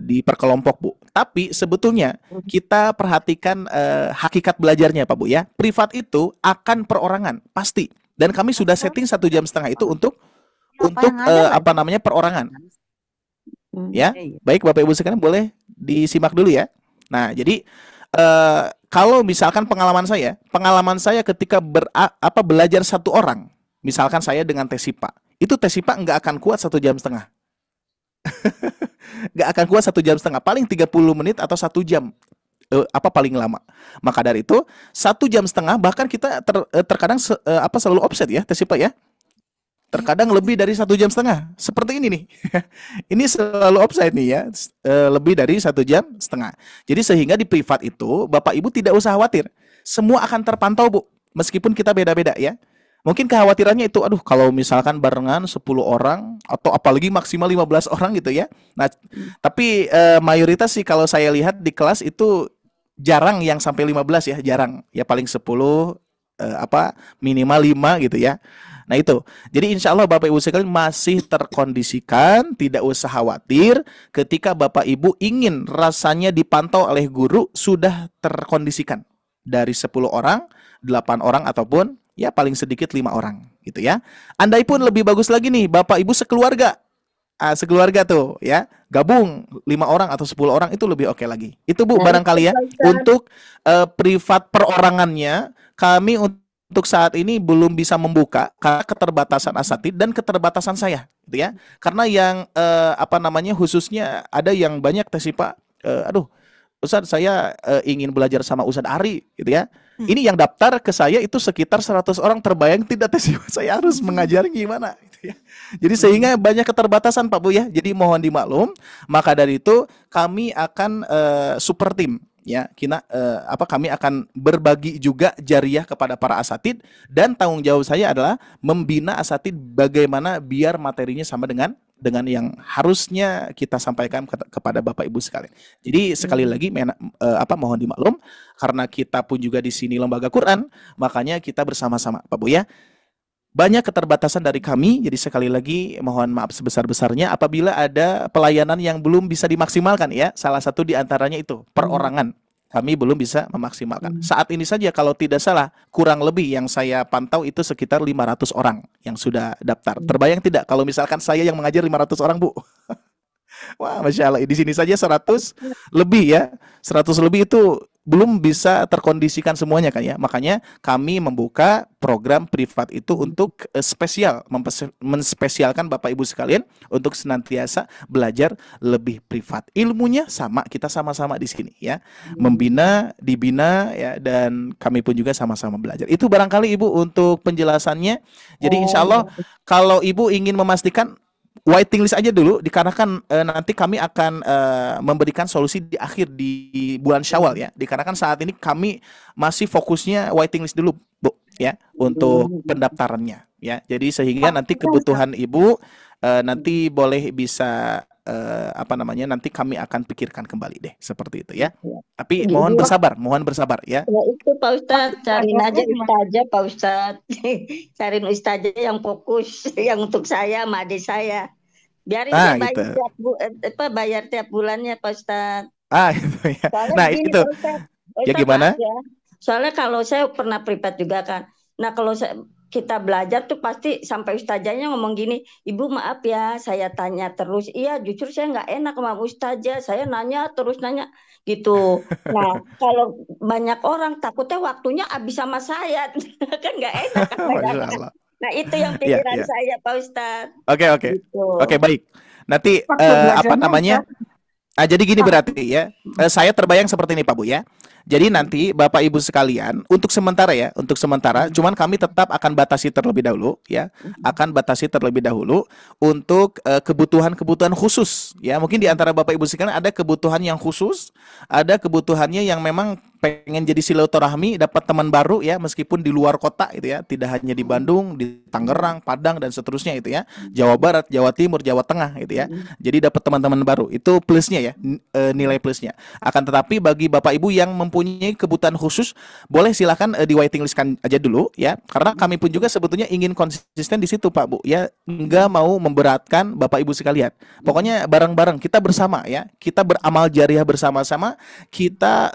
di per kelompok Bu. Tapi sebetulnya kita perhatikan hakikat belajarnya Pak Bu ya. Privat itu akan perorangan pasti. Dan kami sudah setting 1,5 jam itu untuk apa namanya perorangan. Ya, baik Bapak Ibu sekalian boleh disimak dulu ya. Nah, jadi kalau misalkan pengalaman saya ketika belajar 1 orang, misalkan saya dengan Tesipa, itu Tesipa nggak akan kuat 1,5 jam. Nggak akan kuat 1,5 jam, paling 30 menit atau 1 jam. Paling lama. Maka dari itu 1,5 jam bahkan kita terkadang selalu offset ya Tesipa ya. Terkadang lebih dari 1,5 jam. Seperti ini nih. Ini selalu offside nih ya. Lebih dari 1,5 jam. Jadi sehingga di privat itu Bapak Ibu tidak usah khawatir. Semua akan terpantau Bu. Meskipun kita beda-beda ya. Mungkin kekhawatirannya itu, aduh kalau misalkan barengan 10 orang atau apalagi maksimal 15 orang gitu ya. Nah, tapi mayoritas sih kalau saya lihat di kelas itu jarang yang sampai 15 ya, jarang. Ya paling 10 minimal 5 gitu ya. Nah itu, jadi insya Allah Bapak Ibu sekalian masih terkondisikan, tidak usah khawatir ketika Bapak Ibu ingin rasanya dipantau oleh guru sudah terkondisikan dari 10 orang, 8 orang ataupun ya paling sedikit 5 orang gitu ya. Andai pun lebih bagus lagi nih Bapak Ibu sekeluarga. Sekeluarga tuh ya, gabung 5 orang atau 10 orang itu lebih oke lagi. Itu Bu barangkali ya. Untuk privat perorangannya kami untuk saat ini belum bisa membuka karena keterbatasan asatid dan keterbatasan saya gitu ya. Karena yang khususnya ada yang banyak Tesipa, aduh Ustadz saya ingin belajar sama Ustadz Ari gitu ya. Ini yang daftar ke saya itu sekitar 100 orang, terbayang tidak Tesipa saya harus mengajar gimana gitu ya. Jadi sehingga banyak keterbatasan Pak Bu ya. Jadi mohon dimaklum. Maka dari itu kami akan super tim ya. Kami akan berbagi juga jariah kepada para asatid dan tanggung jawab saya adalah membina asatid bagaimana biar materinya sama dengan yang harusnya kita sampaikan kepada Bapak Ibu sekalian. Jadi sekali lagi mohon dimaklum karena kita pun juga di sini lembaga Quran, makanya kita bersama-sama Pak Bu ya. Banyak keterbatasan dari kami, jadi sekali lagi mohon maaf sebesar-besarnya apabila ada pelayanan yang belum bisa dimaksimalkan ya. Salah satu di antaranya itu perorangan. Kami belum bisa memaksimalkan. Saat ini saja kalau tidak salah kurang lebih yang saya pantau itu sekitar 500 orang yang sudah daftar. Terbayang tidak kalau misalkan saya yang mengajar 500 orang Bu? Wah, Masya Allah, di sini saja 100 lebih ya. 100 lebih itu belum bisa terkondisikan semuanya kan ya. Makanya kami membuka program privat itu untuk spesial, menspesialkan Bapak Ibu sekalian untuk senantiasa belajar lebih privat. Ilmunya sama, kita sama-sama di sini ya. Membina, dibina ya, dan kami pun juga sama-sama belajar. Itu barangkali Ibu untuk penjelasannya. Jadi insya Allah kalau Ibu ingin memastikan waiting list aja dulu, dikarenakan nanti kami akan memberikan solusi di akhir di bulan Syawal ya. Dikarenakan saat ini kami masih fokusnya waiting list dulu Bu ya untuk pendaftarannya ya. Jadi sehingga nanti kebutuhan Ibu nanti boleh bisa nanti kami akan pikirkan kembali deh seperti itu ya. Tapi mohon bersabar ya. Ya itu Pak Ustadz, cariin aja ustazah Pak Ustadz. Cariin ustazah yang fokus, yang untuk saya sama adik saya. Biarin saya bayar, bayar tiap bulannya Pak Ustadz. Gitu ya. Soalnya Nah begini, itu Pak Ustadz. ya gimana? Ya. Soalnya kalau saya pernah privat juga kan. Nah kalau kita belajar tuh pasti sampai ustazahnya ngomong gini, Ibu maaf ya saya tanya terus. Iya jujur saya nggak enak sama ustazah, saya nanya terus nanya gitu. Nah kalau banyak orang takutnya waktunya habis sama saya kan nggak enak kan. Nah itu yang pikiran saya Pak Ustadz. Oke. Gitu. Oke, baik. Nanti jadi gini berarti ya. Saya terbayang seperti ini Pak Bu ya. Jadi nanti Bapak Ibu sekalian untuk sementara cuman kami tetap akan batasi terlebih dahulu ya. Akan batasi terlebih dahulu untuk kebutuhan-kebutuhan khusus ya. Mungkin di antara Bapak Ibu sekalian ada kebutuhan yang khusus, ada kebutuhannya yang memang pengen jadi silaturahmi, dapat teman baru ya, meskipun di luar kota itu ya, tidak hanya di Bandung, di Tangerang, Padang dan seterusnya itu ya, Jawa Barat, Jawa Timur, Jawa Tengah itu ya. Jadi dapat teman-teman baru, itu plusnya ya, nilai plusnya. Akan tetapi bagi Bapak Ibu yang mempunyai kebutuhan khusus, boleh silakan di waiting listkan aja dulu ya, karena kami pun juga sebetulnya ingin konsisten di situ Pak Bu ya, nggak mau memberatkan Bapak Ibu sekalian. Pokoknya bareng-bareng kita bersama ya, kita beramal jariah bersama-sama, kita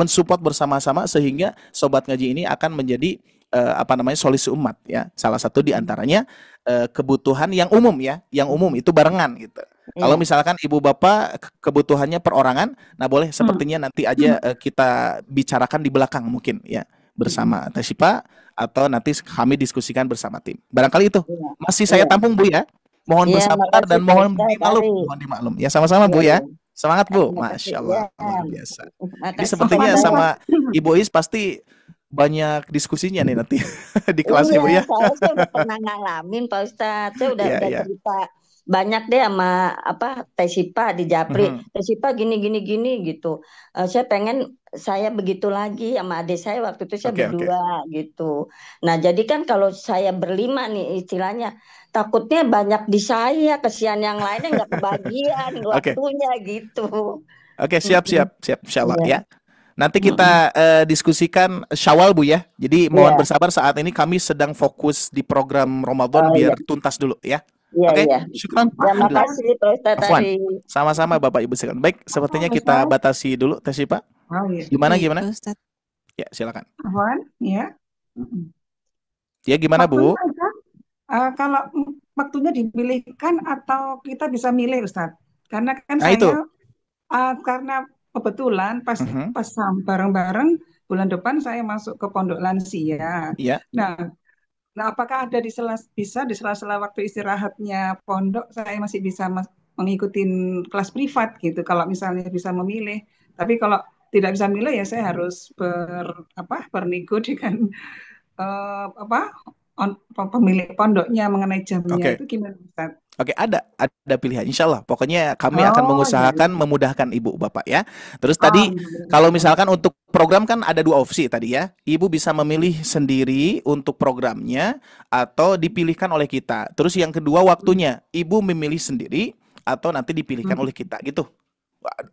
mensupport bersama-sama sehingga sobat ngaji ini akan menjadi solusi umat ya. Salah satu di antaranya kebutuhan yang umum ya, yang umum itu barengan gitu. Kalau misalkan ibu bapak kebutuhannya perorangan, nah boleh sepertinya nanti aja kita bicarakan di belakang mungkin ya, bersama Teh Syifa atau nanti kami diskusikan bersama tim. Barangkali itu masih saya tampung Bu ya. Mohon bersabar dan mohon dimaklum. Ya sama-sama Bu ya. Semangat Bu, Masya Allah, luar biasa. Ini sepertinya sama Ibu Is pasti banyak diskusinya nih nanti di kelas Ibu ya. Saya udah pernah ngalamin Pak Ustadz, saya udah cerita banyak deh sama Teh Syifa di Japri. Teh Syifa gini gitu. Saya begitu lagi sama adik saya waktu itu saya berdua gitu. Nah jadi kan kalau saya berlima nih istilahnya, takutnya banyak di saya, kesian yang lainnya nggak kebagian waktunya gitu. Oke, siap Insya Allah ya. Nanti kita diskusikan Syawal Bu ya. Jadi mohon bersabar, saat ini kami sedang fokus di program Ramadan biar tuntas dulu ya. Oke, syukran. Terima kasih Pak Ustadz tadi. Sama-sama Bapak Ibu sekalian. Baik, sepertinya kita batasi dulu Teh Syifa. Gimana? Ya, silakan. Ya. Ya, gimana Bu? Kalau waktunya dipilihkan atau kita bisa milih Ustadz? Karena kan karena kebetulan pas bareng-bareng bulan depan saya masuk ke pondok lansia. Iya. Nah, apakah ada bisa di sela-sela waktu istirahatnya pondok saya masih bisa mengikuti kelas privat gitu kalau misalnya bisa memilih. Tapi kalau tidak bisa milih ya saya harus bernego dengan pemilik pondoknya mengenai jamnya. Itu gimana Ustaz? Oke, ada pilihan insya Allah. Pokoknya kami akan mengusahakan memudahkan Ibu Bapak ya. Terus tadi kalau misalkan untuk program kan ada 2 opsi tadi ya. Ibu bisa memilih sendiri untuk programnya atau dipilihkan oleh kita. Terus yang kedua waktunya, Ibu memilih sendiri atau nanti dipilihkan oleh kita gitu.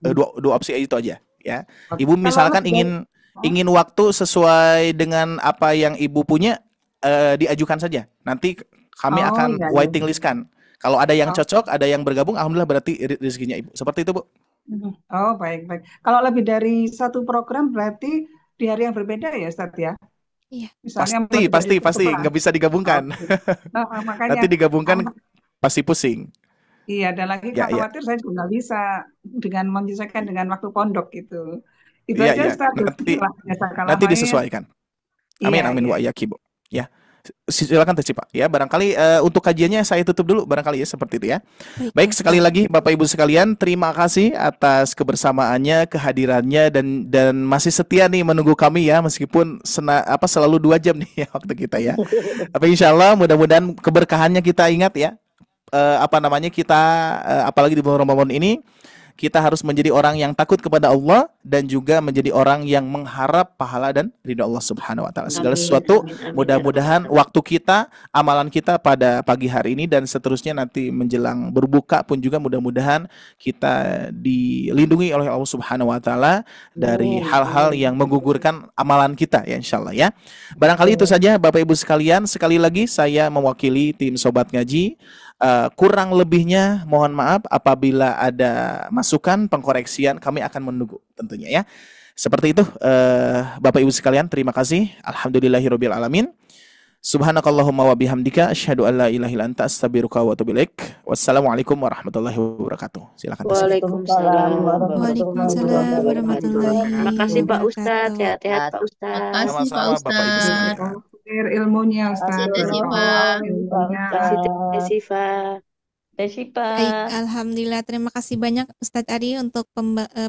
Dua opsi itu aja ya. Ibu misalkan ingin waktu sesuai dengan apa yang Ibu punya, diajukan saja. Nanti kami akan waiting listkan. Kalau ada yang cocok, ada yang bergabung, alhamdulillah berarti rezekinya Ibu. Seperti itu, Bu. Oh, baik. Kalau lebih dari satu program berarti di hari yang berbeda ya, Ustaz ya? Iya. Pasti nggak bisa digabungkan. Makanya nanti digabungkan pasti pusing. Iya, dan lagi khawatir saya juga nggak bisa dengan menyesuaikan dengan waktu pondok gitu. Itu aja Ustaz. Nanti disesuaikan. Amin wa iyyakum, Bu. Ya. Silakan Teh Syifa ya, barangkali untuk kajiannya saya tutup dulu barangkali ya, seperti itu ya. Baik, sekali lagi Bapak Ibu sekalian, terima kasih atas kebersamaannya, kehadirannya dan masih setia nih menunggu kami ya, meskipun selalu 2 jam nih ya waktu kita ya. Tapi insya Allah mudah-mudahan keberkahannya kita ingat ya. Kita apalagi di bulan Ramadan ini kita harus menjadi orang yang takut kepada Allah dan juga menjadi orang yang mengharap pahala dan ridha Allah Subhanahu wa taala. Segala sesuatu mudah-mudahan waktu kita, amalan kita pada pagi hari ini dan seterusnya nanti menjelang berbuka pun juga mudah-mudahan kita dilindungi oleh Allah Subhanahu wa taala dari hal-hal yang menggugurkan amalan kita ya insyaallah ya. Barangkali itu saja Bapak Ibu sekalian, sekali lagi saya mewakili tim Sobat Ngaji. Kurang lebihnya mohon maaf, apabila ada masukan pengkoreksian kami akan menunggu tentunya ya. Seperti itu Bapak Ibu sekalian, terima kasih. Alhamdulillahirabbil alamin. Subhanakallahumma wa bihamdika asyhadu an la ilaha illa anta astaghfiruka wa atubu ilaik. Wassalamualaikum warahmatullahi wabarakatuh. Silakan. Waalaikumsalam warahmatullahi wabarakatuh. Terima kasih Pak Ustadz, sehat-sehat Pak Ustadz. Sama-sama Bapak Ibu sekalian. Ilmunya Ustaz. Terima kasih Teh Syifa. Baik, alhamdulillah, terima kasih banyak Ustadz Ari untuk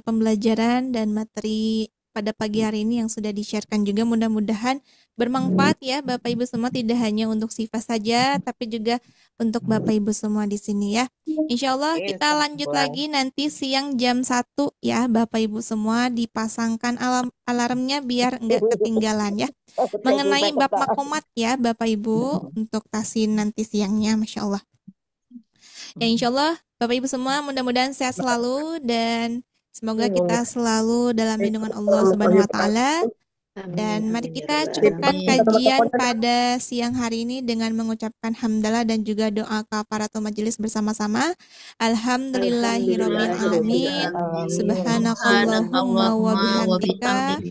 pembelajaran dan materi pada pagi hari ini yang sudah di-sharekan juga. Mudah-mudahan bermanfaat ya Bapak Ibu semua, tidak hanya untuk Syifa saja tapi juga untuk Bapak Ibu semua di sini ya. Insya Allah kita lanjut lagi nanti siang jam 1 ya Bapak Ibu semua, dipasangkan alarmnya biar nggak ketinggalan ya. Mengenai bab makomat ya Bapak Ibu untuk tasin nanti siangnya, Masya Allah. Ya insya Allah Bapak Ibu semua mudah-mudahan sehat selalu dan semoga kita selalu dalam lindungan Allah Subhanahu wa taala. Dan mari kita cukupkan kajian pada siang hari ini dengan mengucapkan hamdalah dan juga doa kafaratul majelis bersama-sama. Alhamdulillahirabbil alamin. Subhanakallahumma wa bihamdika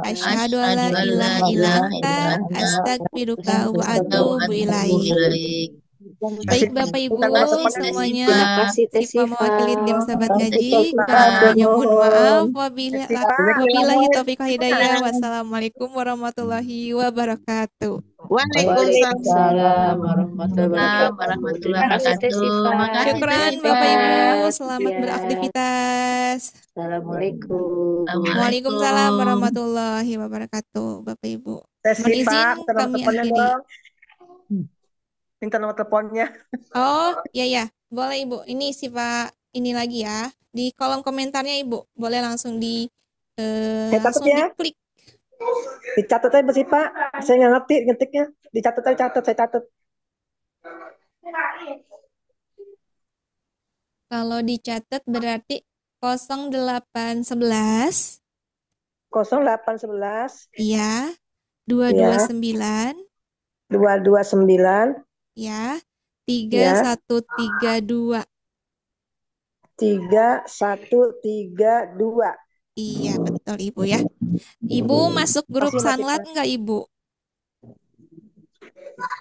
asyhadu an la ilaha illa anta astaghfiruka wa atubu ilaik. Baik Bapak Ibu semuanya, Sifa mewakili tim sahabat ngaji, kurang mohon maaf. Wabillahi taufiq wal hidayah. Wassalamualaikum warahmatullahi wabarakatuh. Waalaikumsalam warahmatullahi wabarakatuh. Syukran Bapak Ibu, selamat beraktivitas. Assalamualaikum. Waalaikumsalam warahmatullahi wabarakatuh. Bapak Ibu, mohon izin kami akhiri. Minta nomor teleponnya. Oh, ya, boleh Ibu. Ini Siva ini lagi ya. Di kolom komentarnya Ibu, boleh langsung langsung diklik. Dicatat aja sih Pak. Saya nggak ngerti ngetiknya. Dicatat aja, saya catat. Kalau dicatat berarti 0811. 0811. Iya. 229. 229. Ya. 3132. 3132. Iya, betul Ibu ya. Ibu masuk grup Sanlat enggak Ibu?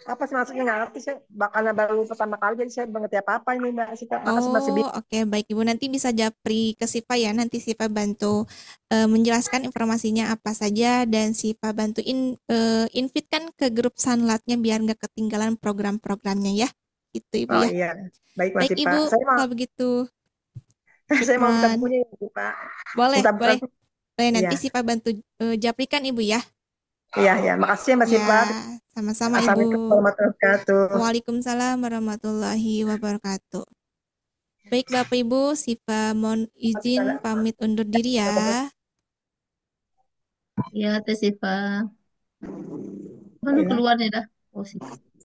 Apa sih maksudnya nggak ngerti saya, karena baru pertama kali jadi saya ngerti apa ini Mbak Sita. Makasih Oke, baik Ibu, nanti bisa japri ke Siva ya, nanti Siva bantu menjelaskan informasinya apa saja dan Siva bantuin invite-kan ke grup Sanlatnya biar nggak ketinggalan program-programnya ya, gitu Ibu ya. Iya, baik Mas Ibu, kalau begitu. Saya mau minta bukunya Ibu Pak. Boleh. Nanti Iya. Siva bantu japrikan Ibu ya. Iya, makasih ya Mbak Siva. Sama-sama Assalamualaikum Ibu. warahmatullahi wabarakatuh. Waalaikumsalam warahmatullahi wabarakatuh. Baik Bapak Ibu, Siva mohon izin pamit undur diri ya. Ya, Teh Siva. Keluar ya dah. Oh, sih.